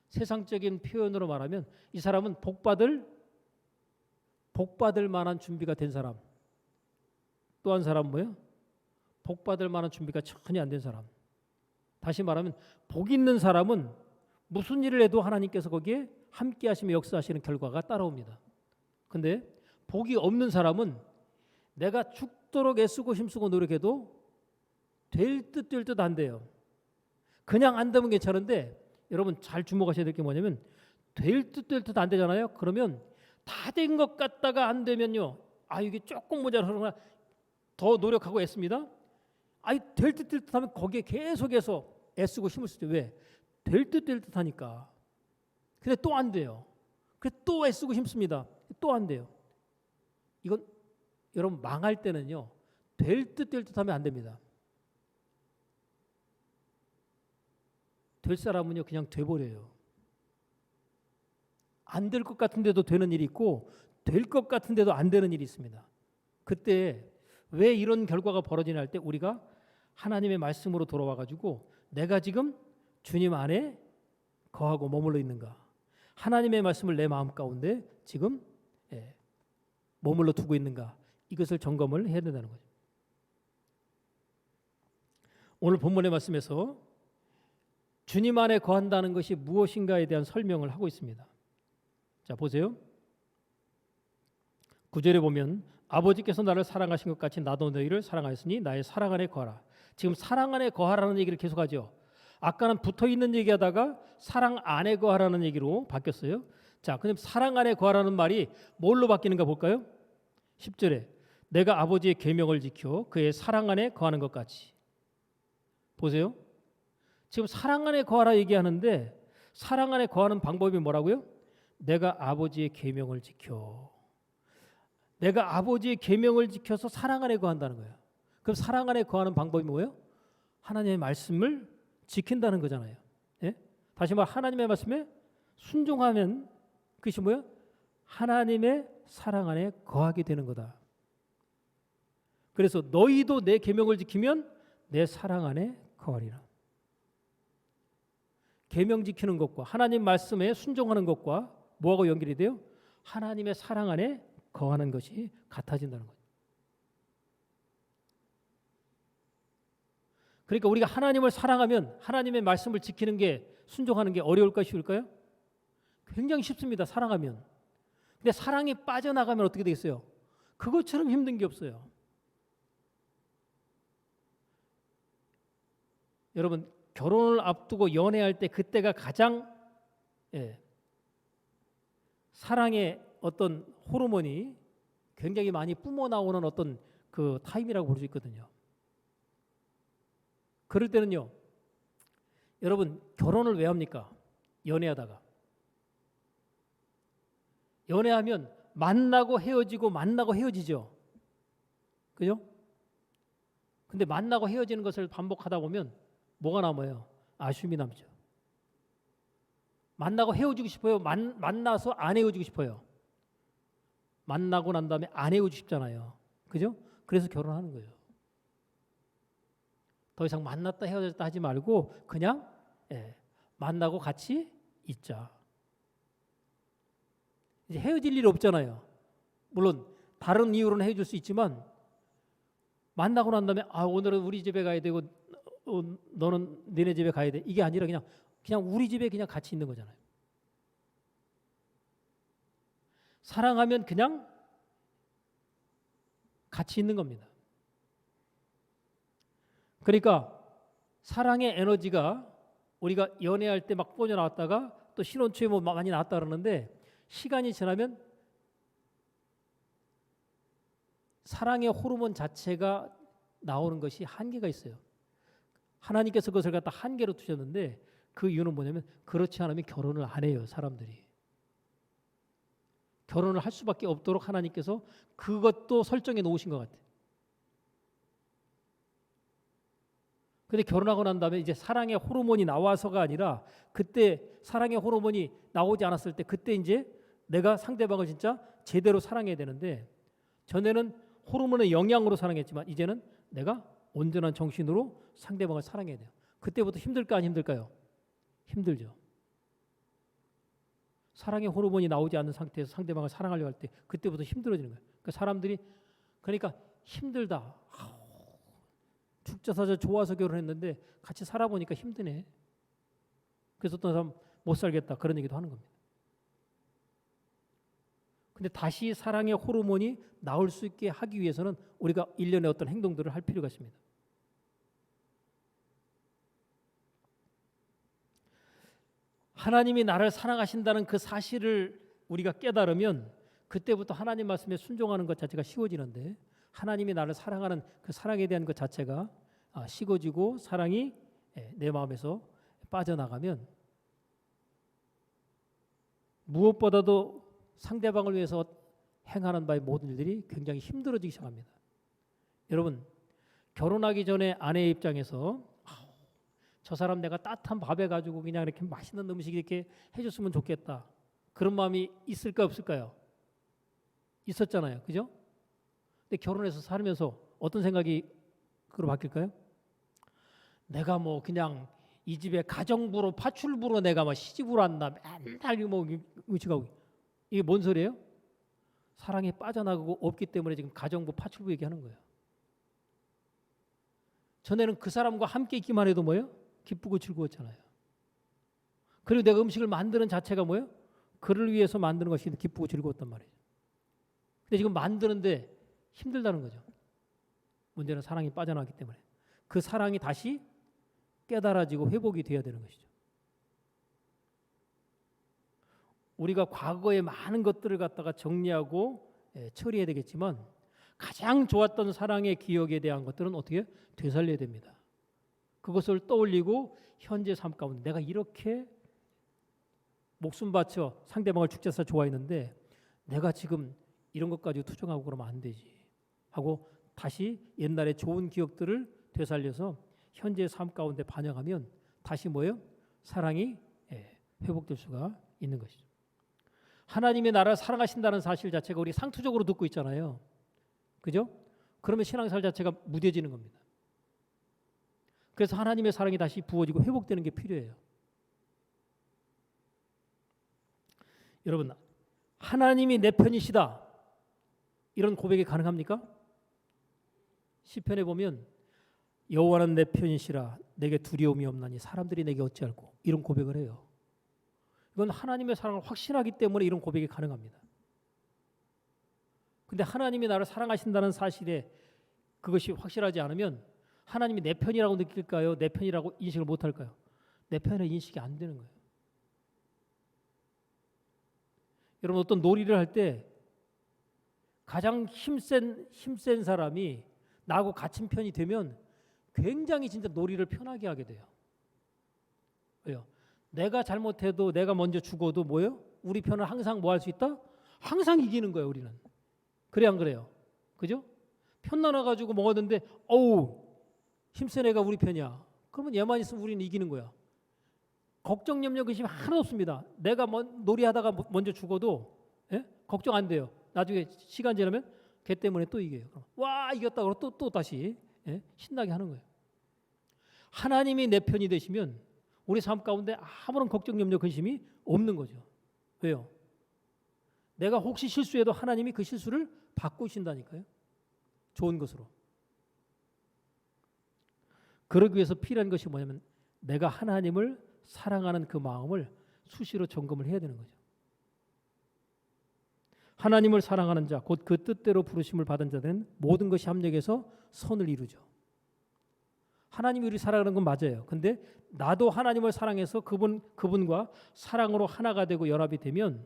세상적인 표현으로 말하면 이 사람은 복받을 만한 준비가 된 사람. 또 한 사람 뭐예요? 복받을 만한 준비가 전혀 안 된 사람. 다시 말하면 복 있는 사람은 무슨 일을 해도 하나님께서 거기에 함께 하시며 역사하시는 결과가 따라옵니다. 근데 복이 없는 사람은 내가 죽도록 애쓰고 힘쓰고 노력해도 될 듯 안 돼요. 그냥 안 되면 괜찮은데 여러분 잘 주목하셔야 될 게 뭐냐면 될 듯 안 되잖아요. 그러면 다 된 것 같다가 안 되면요. 이게 조금 모자라거나 더 노력하고 애씁니다. 아니 될 듯 될 듯하면 거기에 계속해서 애쓰고 힘을 쓰죠. 왜? 될 듯 될 듯하니까. 근데 또 안 돼요. 그래서 또 애쓰고 힘씁니다. 또 안 돼요. 이건 여러분 망할 때는요. 될 듯 될 듯하면 안 됩니다. 될 사람은요 그냥 돼버려요. 안 될 것 같은데도 되는 일이 있고 될 것 같은데도 안 되는 일이 있습니다. 그때 왜 이런 결과가 벌어지냐 할 때 우리가 하나님의 말씀으로 돌아와 가지고 내가 지금 주님 안에 거하고 머물러 있는가, 하나님의 말씀을 내 마음 가운데 지금 머물러 두고 있는가, 이것을 점검을 해야 된다는 거죠. 오늘 본문의 말씀에서 주님 안에 거한다는 것이 무엇인가에 대한 설명을 하고 있습니다. 자, 보세요. 9절에 보면 아버지께서 나를 사랑하신 것 같이 나도 너희를 사랑하였으니 나의 사랑 안에 거하라. 지금 사랑 안에 거하라는 얘기를 계속하죠. 아까는 붙어있는 얘기하다가 사랑 안에 거하라는 얘기로 바뀌었어요. 자, 그럼 사랑 안에 거하라는 말이 뭘로 바뀌는가 볼까요? 10절에 내가 아버지의 계명을 지켜 그의 사랑 안에 거하는 것 같이. 보세요. 지금 사랑 안에 거하라 얘기하는데 사랑 안에 거하는 방법이 뭐라고요? 내가 아버지의 계명을 지켜. 내가 아버지의 계명을 지켜서 사랑 안에 거한다는 거예요. 그럼 사랑 안에 거하는 방법이 뭐예요? 하나님의 말씀을 지킨다는 거잖아요. 예? 다시 말해 하나님의 말씀에 순종하면 그것이 뭐예요? 하나님의 사랑 안에 거하게 되는 거다. 그래서 너희도 내 계명을 지키면 내 사랑 안에 거하리라. 계명 지키는 것과 하나님 말씀에 순종하는 것과 뭐하고 연결이 돼요? 하나님의 사랑 안에 거하는 것이 같아진다는 거죠. 그러니까 우리가 하나님을 사랑하면 하나님의 말씀을 지키는 게, 순종하는 게 어려울까 쉬울까요? 굉장히 쉽습니다. 사랑하면. 근데 사랑이 빠져나가면 어떻게 되겠어요? 그것처럼 힘든 게 없어요. 여러분 결혼을 앞두고 연애할 때 그때가 가장 사랑의 어떤 호르몬이 굉장히 많이 뿜어나오는 어떤 그 타임이라고 볼 수 있거든요. 그럴 때는요, 여러분 결혼을 왜 합니까? 연애하다가. 연애하면 만나고 헤어지고 만나고 헤어지죠. 그죠? 근데 만나고 헤어지는 것을 반복하다 보면 뭐가 남아요? 아쉬움이 남죠. 만나고 헤어지고 싶어요? 만나서 안 헤어지고 싶어요? 만나고 난 다음에 안 헤어지고 싶잖아요. 그죠? 그래서 결혼하는 거예요. 더 이상 만났다 헤어졌다 하지 말고 그냥 만나고 같이 있자. 이제 헤어질 일 없잖아요. 물론 다른 이유로는 헤어질 수 있지만 만나고 난 다음에 오늘은 우리 집에 가야 되고 너는 너네 집에 가야 돼. 이게 아니라 그냥 우리 집에 그냥 같이 있는 거잖아요. 사랑하면 그냥 같이 있는 겁니다. 그러니까 사랑의 에너지가 우리가 연애할 때 막 뻗어나왔다가 또 신혼 초에 뭐 많이 나왔다 그러는데 시간이 지나면 사랑의 호르몬 자체가 나오는 것이 한계가 있어요. 하나님께서 그것을 갖다 한계로 두셨는데 그 이유는 뭐냐면 그렇지 않으면 결혼을 안 해요. 사람들이. 결혼을 할 수밖에 없도록 하나님께서 그것도 설정해 놓으신 것 같아요. 근데 결혼하고 난 다음에 이제 사랑의 호르몬이 나와서가 아니라 그때 사랑의 호르몬이 나오지 않았을 때 그때 이제 내가 상대방을 진짜 제대로 사랑해야 되는데 전에는 호르몬의 영향으로 사랑했지만 이제는 내가 온전한 정신으로 상대방을 사랑해야 돼요. 그때부터 힘들까 안 힘들까요? 힘들죠. 사랑의 호르몬이 나오지 않는 상태에서 상대방을 사랑하려고 할 때 그때부터 힘들어지는 거예요. 그러니까 사람들이 힘들다. 죽자사자 좋아서 결혼했는데 같이 살아보니까 힘드네. 그래서 어떤 사람 못 살겠다 그런 얘기도 하는 겁니다. 근데 다시 사랑의 호르몬이 나올 수 있게 하기 위해서는 우리가 일련의 어떤 행동들을 할 필요가 있습니다. 하나님이 나를 사랑하신다는 그 사실을 우리가 깨달으면 그때부터 하나님 말씀에 순종하는 것 자체가 쉬워지는데 하나님이 나를 사랑하는 그 사랑에 대한 것 자체가 식어지고 사랑이 내 마음에서 빠져나가면 무엇보다도 상대방을 위해서 행하는 바의 모든 일들이 굉장히 힘들어지기 시작합니다. 여러분, 결혼하기 전에 아내의 입장에서 저 사람 내가 따뜻한 밥 해가지고 그냥 이렇게 맛있는 음식 이렇게 해줬으면 좋겠다. 그런 마음이 있을까 없을까요? 있었잖아요. 그죠? 근데 결혼해서 살면서 어떤 생각이 그로 바뀔까요? 내가 뭐 그냥 이 집에 가정부로 파출부로 내가 막 시집을 한다. 맨날 뭐 의식하고 이게 뭔 소리예요? 사랑에 빠져나가고 없기 때문에 지금 가정부 파출부 얘기하는 거예요. 전에는 그 사람과 함께 있기만 해도 뭐예요? 기쁘고 즐거웠잖아요. 그리고 내가 음식을 만드는 자체가 뭐예요? 그를 위해서 만드는 것이 기쁘고 즐거웠단 말이에요. 근데 지금 만드는데 힘들다는 거죠. 문제는 사랑이 빠져나갔기 때문에 그 사랑이 다시 깨달아지고 회복이 돼야 되는 것이죠. 우리가 과거의 많은 것들을 갖다가 정리하고 처리해야 되겠지만 가장 좋았던 사랑의 기억에 대한 것들은 어떻게 되살려야 됩니다. 그것을 떠올리고 현재 삶 가운데 내가 이렇게 목숨 바쳐 상대방을 죽자사 좋아했는데 내가 지금 이런 것까지 투정하고 그러면 안 되지 하고 다시 옛날의 좋은 기억들을 되살려서 현재의 삶 가운데 반영하면 다시 뭐예요? 사랑이 회복될 수가 있는 것이죠. 하나님의 나라를 사랑하신다는 사실 자체가 우리 상투적으로 듣고 있잖아요. 그죠? 그러면 신앙생활 자체가 무뎌지는 겁니다. 그래서 하나님의 사랑이 다시 부어지고 회복되는 게 필요해요. 여러분, 하나님이 내 편이시다. 이런 고백이 가능합니까? 시편에 보면 여호와는 내 편이시라 내게 두려움이 없나니 사람들이 내게 어찌할꼬 이런 고백을 해요. 이건 하나님의 사랑을 확신하기 때문에 이런 고백이 가능합니다. 근데 하나님이 나를 사랑하신다는 사실에 그것이 확실하지 않으면 하나님이 내 편이라고 느낄까요? 내 편이라고 인식을 못할까요? 내 편에 인식이 안 되는 거예요. 여러분 어떤 놀이를 할 때 가장 힘센 사람이 나하고 같은 편이 되면 굉장히 진짜 놀이를 편하게 하게 돼요. 왜요? 내가 잘못해도 내가 먼저 죽어도 뭐예요? 우리 편은 항상 뭐 할 수 있다? 항상 이기는 거예요, 우리는. 그래 안 그래요? 그죠? 편 나눠가지고 먹었는데 어우 힘센 애가 우리 편이야. 그러면 얘만 있으면 우리는 이기는 거야. 걱정, 염려, 근심 하나도 없습니다. 내가 놀이하다가 먼저 죽어도 걱정 안 돼요. 나중에 시간 지나면 걔 때문에 또 이겨요. 와 이겼다 그러고 또 다시 신나게 하는 거예요. 하나님이 내 편이 되시면 우리 삶 가운데 아무런 걱정, 염려, 근심이 없는 거죠. 왜요? 내가 혹시 실수해도 하나님이 그 실수를 바꾸신다니까요. 좋은 것으로. 그러기 위해서 필요한 것이 뭐냐면 내가 하나님을 사랑하는 그 마음을 수시로 점검을 해야 되는 거죠. 하나님을 사랑하는 자, 곧 그 뜻대로 부르심을 받은 자들은 모든 것이 합력해서 선을 이루죠. 하나님이 우리 사랑하는 건 맞아요. 근데 나도 하나님을 사랑해서 그분과 사랑으로 하나가 되고 연합이 되면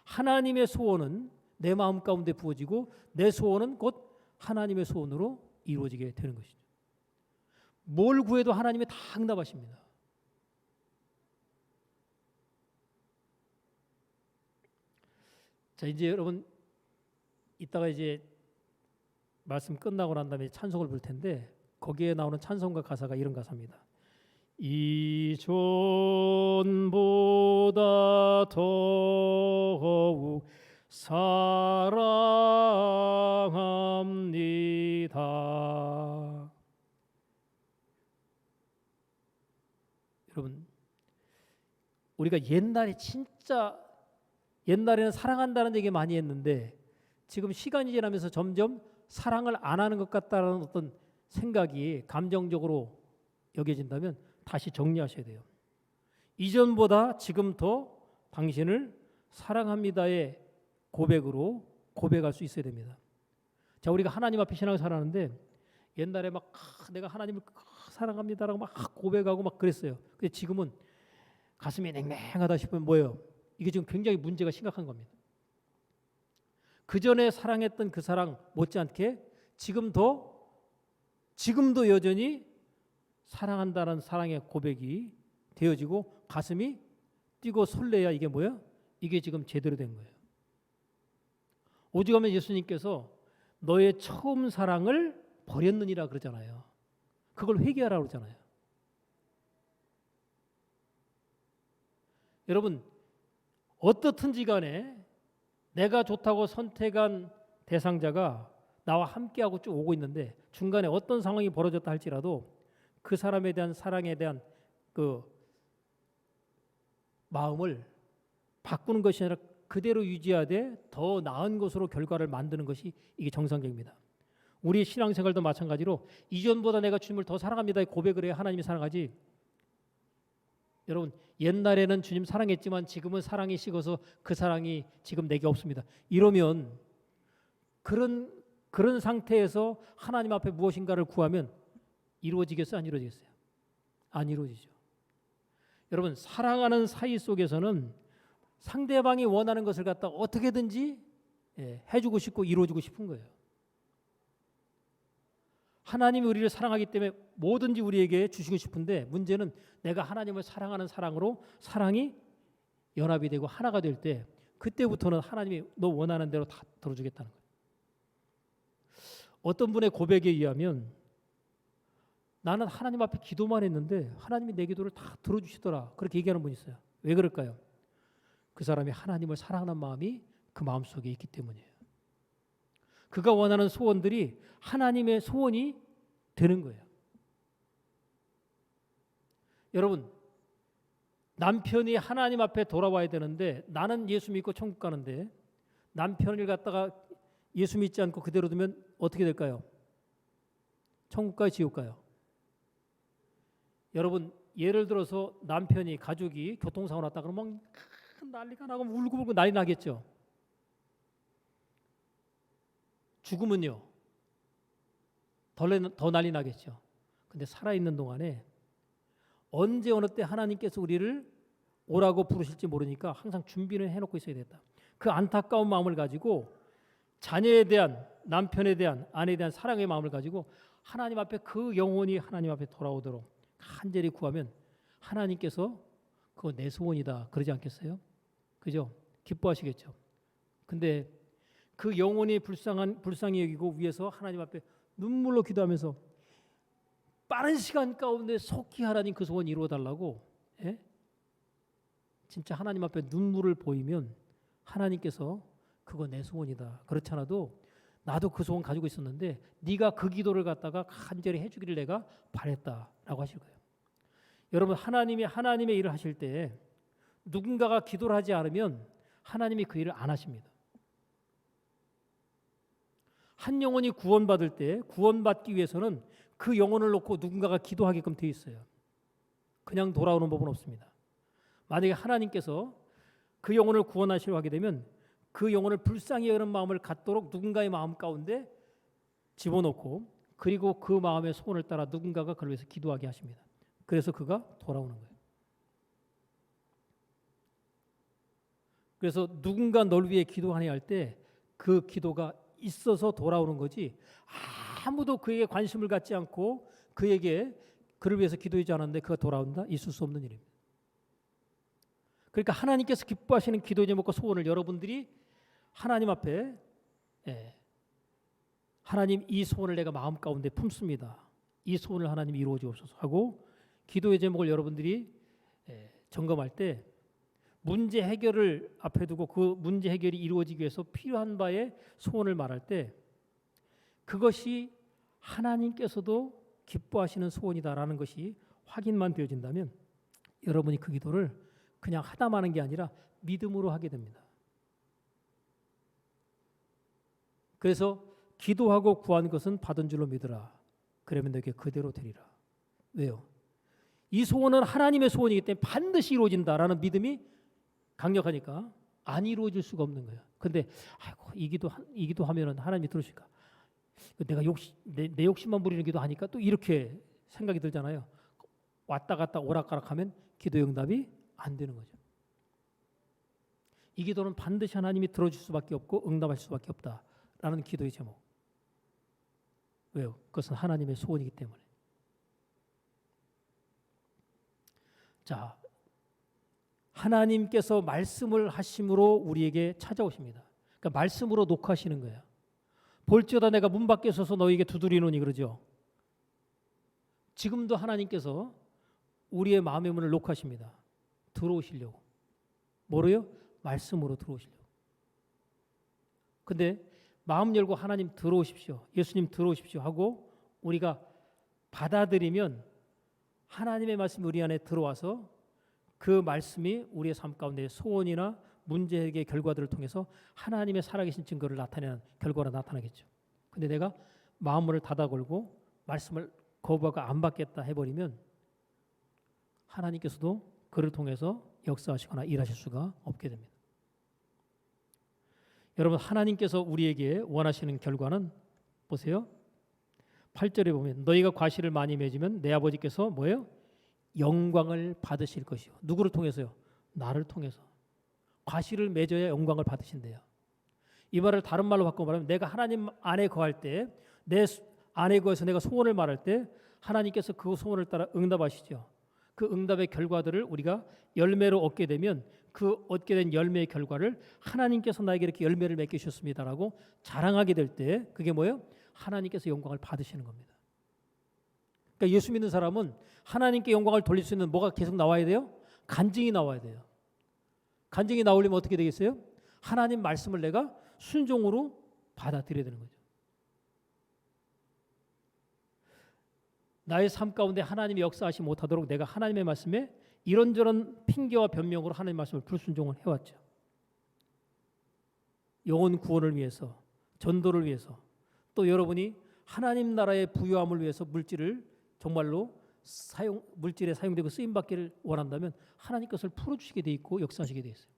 하나님의 소원은 내 마음 가운데 부어지고 내 소원은 곧 하나님의 소원으로 이루어지게 되는 것이죠. 뭘 구해도 하나님이 다 응답하십니다. 자, 이제 여러분 이따가 이제 말씀 끝나고 난 다음에 찬송을 부를 텐데 거기에 나오는 찬송가 가사가 이런 가사입니다. 이전보다 더욱 사랑합니다. 여러분 우리가 옛날에는 사랑한다는 얘기 많이 했는데 지금 시간이 지나면서 점점 사랑을 안 하는 것 같다는 어떤 생각이 감정적으로 여겨진다면 다시 정리하셔야 돼요. 이전보다 지금 더 당신을 사랑합니다의 고백으로 고백할 수 있어야 됩니다. 자, 우리가 하나님 앞에 신앙을 하는데 옛날에 막 내가 하나님을 사랑합니다라고 막 고백하고 막 그랬어요. 근데 지금은 가슴이 냉랭하다 싶으면 뭐예요? 이게 지금 굉장히 문제가 심각한 겁니다. 그 전에 사랑했던 그 사랑 못지않게 지금도 여전히 사랑한다는 사랑의 고백이 되어지고 가슴이 뛰고 설레야 이게 뭐야? 이게 지금 제대로 된 거예요. 오죽하면 예수님께서 너의 처음 사랑을 버렸느니라 그러잖아요. 그걸 회개하라고 그러잖아요. 여러분, 어떻든지 간에 내가 좋다고 선택한 대상자가 나와 함께하고 쭉 오고 있는데 중간에 어떤 상황이 벌어졌다 할지라도 그 사람에 대한 사랑에 대한 그 마음을 바꾸는 것이 아니라 그대로 유지하되 더 나은 것으로 결과를 만드는 것이 이게 정상적입니다. 우리 신앙생활도 마찬가지로 이전보다 내가 주님을 더 사랑합니다 고백을 해야 하나님이 사랑하지. 여러분, 옛날에는 주님 사랑했지만 지금은 사랑이 식어서 그 사랑이 지금 내게 없습니다. 이러면 그런 상태에서 하나님 앞에 무엇인가를 구하면 이루어지겠어요? 안 이루어지겠어요? 안 이루어지죠. 여러분, 사랑하는 사이 속에서는 상대방이 원하는 것을 갖다 어떻게든지 해주고 싶고 이루어주고 싶은 거예요. 하나님이 우리를 사랑하기 때문에 뭐든지 우리에게 주시고 싶은데 문제는 내가 하나님을 사랑하는 사랑으로 사랑이 연합이 되고 하나가 될 때 그때부터는 하나님이 너 원하는 대로 다 들어주겠다는 거예요. 어떤 분의 고백에 의하면 나는 하나님 앞에 기도만 했는데 하나님이 내 기도를 다 들어주시더라. 그렇게 얘기하는 분이 있어요. 왜 그럴까요? 그 사람이 하나님을 사랑하는 마음이 그 마음속에 있기 때문이에요. 그가 원하는 소원들이 하나님의 소원이 되는 거예요. 여러분, 남편이 하나님 앞에 돌아와야 되는데 나는 예수 믿고 천국 가는데 남편을 갖다가 예수 믿지 않고 그대로 두면 어떻게 될까요? 천국 가요, 지옥 가요? 여러분, 예를 들어서 남편이 가족이 교통사고 났다 그러면 난리가 나고 울고불고 난리 나겠죠. 죽으면요 더 난리 나겠죠. 근데 살아있는 동안에 언제 어느 때 하나님께서 우리를 오라고 부르실지 모르니까 항상 준비를 해놓고 있어야 됐다. 그 안타까운 마음을 가지고 자녀에 대한, 남편에 대한, 아내에 대한 사랑의 마음을 가지고 하나님 앞에 그 영혼이 하나님 앞에 돌아오도록 간절히 구하면 하나님께서 그거 내 소원이다 그러지 않겠어요? 그죠? 기뻐하시겠죠. 근데 그 영혼이 불쌍히 여기고 위에서 하나님 앞에 눈물로 기도하면서 빠른 시간 가운데 속히 하나님 그 소원 이루어달라고 진짜 하나님 앞에 눈물을 보이면 하나님께서 그거 내 소원이다. 그렇지 않아도 나도 그 소원 가지고 있었는데 네가 그 기도를 갖다가 간절히 해주기를 내가 바랬다라고 하실 거예요. 여러분, 하나님이 하나님의 일을 하실 때 누군가가 기도를 하지 않으면 하나님이 그 일을 안 하십니다. 한 영혼이 구원받을 때 구원받기 위해서는 그 영혼을 놓고 누군가가 기도하게끔 돼 있어요. 그냥 돌아오는 법은 없습니다. 만약에 하나님께서 그 영혼을 구원하시려 하게 되면 그 영혼을 불쌍히 여기는 마음을 갖도록 누군가의 마음 가운데 집어넣고 그리고 그 마음의 소원을 따라 누군가가 그를 위해서 기도하게 하십니다. 그래서 그가 돌아오는 거예요. 그래서 누군가 널 위해 기도하냐 할 때 그 기도가 있어서 돌아오는 거지 아무도 그에게 관심을 갖지 않고 그를 위해서 기도하지 않았는데 그가 돌아온다? 있을 수 없는 일입니다. 그러니까 하나님께서 기뻐하시는 기도 제목과 소원을 여러분들이 하나님 앞에 하나님 이 소원을 내가 마음 가운데 품습니다. 이 소원을 하나님 이루어 주옵소서 하고 기도의 제목을 여러분들이 점검할 때 문제 해결을 앞에 두고 그 문제 해결이 이루어지기 위해서 필요한 바의 소원을 말할 때 그것이 하나님께서도 기뻐하시는 소원이다라는 것이 확인만 되어진다면 여러분이 그 기도를 그냥 하다 마는 게 아니라 믿음으로 하게 됩니다. 그래서 기도하고 구한 것은 받은 줄로 믿으라. 그러면 너에게 그대로 되리라. 왜요? 이 소원은 하나님의 소원이기 때문에 반드시 이루어진다라는 믿음이 강력하니까 안 이루어질 수가 없는 거예요. 근데 아이고 이 기도하면은 하나님이 들으실까? 내가 내 욕심만 부리는 기도하니까 또 이렇게 생각이 들잖아요. 왔다 갔다 오락가락하면 기도 응답이 안 되는 거죠. 이 기도는 반드시 하나님이 들어줄 수밖에 없고 응답할 수밖에 없다라는 기도의 제목. 왜요? 그것은 하나님의 소원이기 때문에. 자, 하나님께서 말씀을 하심으로 우리에게 찾아오십니다. 그러니까 말씀으로 녹화하시는 거예요. 볼지어다 내가 문 밖에 서서 너희에게 두드리노니 그러죠. 지금도 하나님께서 우리의 마음의 문을 녹화하십니다. 들어오시려고. 뭐로요? 말씀으로 들어오시려고. 근데 마음 열고 하나님 들어오십시오. 예수님 들어오십시오 하고 우리가 받아들이면 하나님의 말씀이 우리 안에 들어와서 그 말씀이 우리의 삶 가운데 소원이나 문제 해결의 결과들을 통해서 하나님의 살아계신 증거를 나타내는 결과가 나타나겠죠. 근데 내가 마음을 닫아 걸고 말씀을 거부하고 안 받겠다 해버리면 하나님께서도 그를 통해서 역사하시거나 일하실 수가 없게 됩니다. 여러분, 하나님께서 우리에게 원하시는 결과는 보세요. 8절에 보면 너희가 과실을 많이 맺으면 내 아버지께서 뭐예요? 영광을 받으실 것이요. 누구를 통해서요? 나를 통해서. 과실을 맺어야 영광을 받으신대요. 이 말을 다른 말로 바꿔 말하면 내가 하나님 안에 거할 때, 내 안에 거해서 내가 소원을 말할 때 하나님께서 그 소원을 따라 응답하시죠. 그 응답의 결과들을 우리가 열매로 얻게 되면 그 얻게 된 열매의 결과를 하나님께서 나에게 이렇게 열매를 맺게 주셨습니다라고 자랑하게 될 때 그게 뭐예요? 하나님께서 영광을 받으시는 겁니다. 그러니까 예수 믿는 사람은 하나님께 영광을 돌릴 수 있는 뭐가 계속 나와야 돼요? 간증이 나와야 돼요. 간증이 나오려면 어떻게 되겠어요? 하나님 말씀을 내가 순종으로 받아들여야 되는 거죠. 나의 삶 가운데 하나님이 역사하시 못하도록 내가 하나님의 말씀에 이런저런 핑계와 변명으로 하나님의 말씀을 불순종을 해왔죠. 영혼 구원을 위해서, 전도를 위해서, 또 여러분이 하나님 나라의 부유함을 위해서 물질을 정말로 물질에 사용되고 쓰임받기를 원한다면 하나님 것을 풀어주시게 돼 있고 역사하시게 돼 있어요.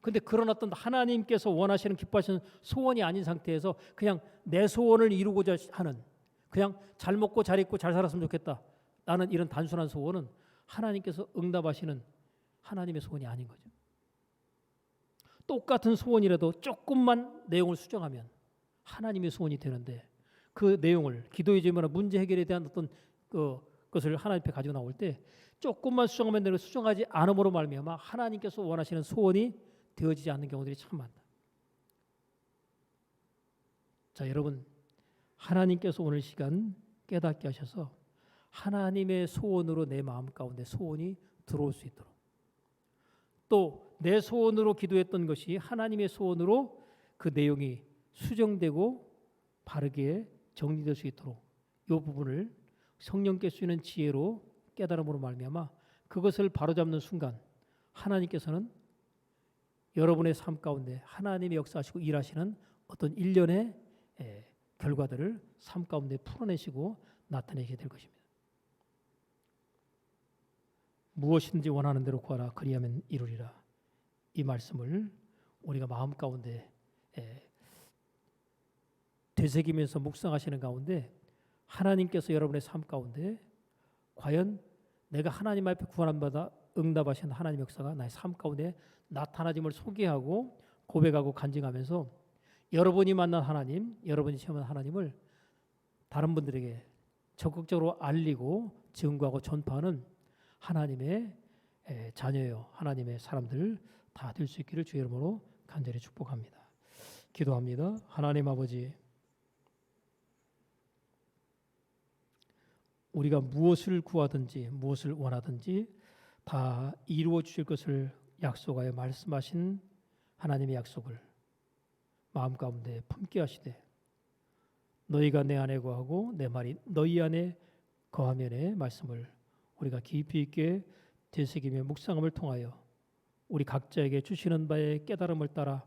근데 그런 어떤 하나님께서 원하시는 기뻐하시는 소원이 아닌 상태에서 그냥 내 소원을 이루고자 하는, 그냥 잘 먹고 잘 입고 잘 살았으면 좋겠다, 나는 이런 단순한 소원은 하나님께서 응답하시는 하나님의 소원이 아닌 거죠. 똑같은 소원이라도 조금만 내용을 수정하면 하나님의 소원이 되는데 그 내용을 기도의 제목이나 문제 해결에 대한 어떤 그것을 하나님 앞에 가지고 나올 때 조금만 수정하면 되는, 수정하지 않음으로 말미암아 하나님께서 원하시는 소원이 되어지지 않는 경우들이 참 많다. 자, 여러분, 하나님께서 오늘 시간 깨닫게 하셔서 하나님의 소원으로 내 마음 가운데 소원이 들어올 수 있도록, 또 내 소원으로 기도했던 것이 하나님의 소원으로 그 내용이 수정되고 바르게 정리될 수 있도록 이 부분을 성령께서 주시는 지혜로 깨달음으로 말미암아 그것을 바로잡는 순간 하나님께서는 여러분의 삶 가운데 하나님의 역사하시고 일하시는 어떤 일련의 결과들을 삶 가운데 풀어내시고 나타내게 될 것입니다. 무엇이든지 원하는 대로 구하라 그리하면 이루리라. 이 말씀을 우리가 마음 가운데 되새기면서 묵상하시는 가운데 하나님께서 여러분의 삶 가운데 과연 내가 하나님 앞에 구하는 바다 응답하시는 하나님의 역사가 나의 삶 가운데 나타나짐을 소개하고 고백하고 간증하면서 여러분이 만난 하나님, 여러분이 체험한 하나님을 다른 분들에게 적극적으로 알리고 증거하고 전파하는 하나님의 자녀요, 하나님의 사람들 다 될 수 있기를 주의 이름으로 간절히 축복합니다. 기도합니다. 하나님 아버지, 우리가 무엇을 구하든지 무엇을 원하든지 다 이루어 주실 것을 약속하여 말씀하신 하나님의 약속을 마음 가운데 품게 하시되 너희가 내 안에 거하고 내 말이 너희 안에 거하면의 말씀을 우리가 깊이 있게 되새기며 묵상함을 통하여 우리 각자에게 주시는 바의 깨달음을 따라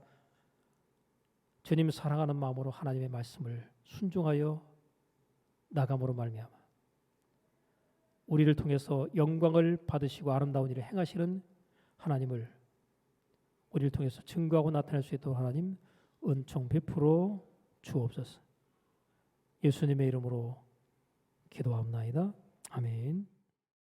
주님 사랑하는 마음으로 하나님의 말씀을 순종하여 나감으로 말미암아 우리를 통해서 영광을 받으시고 아름다운 일을 행하시는 하나님을 우리를 통해서 증거하고 나타낼 수 있도록 하나님 은총 베풀어 주옵소서. 예수님의 이름으로 기도합나이다. 아멘.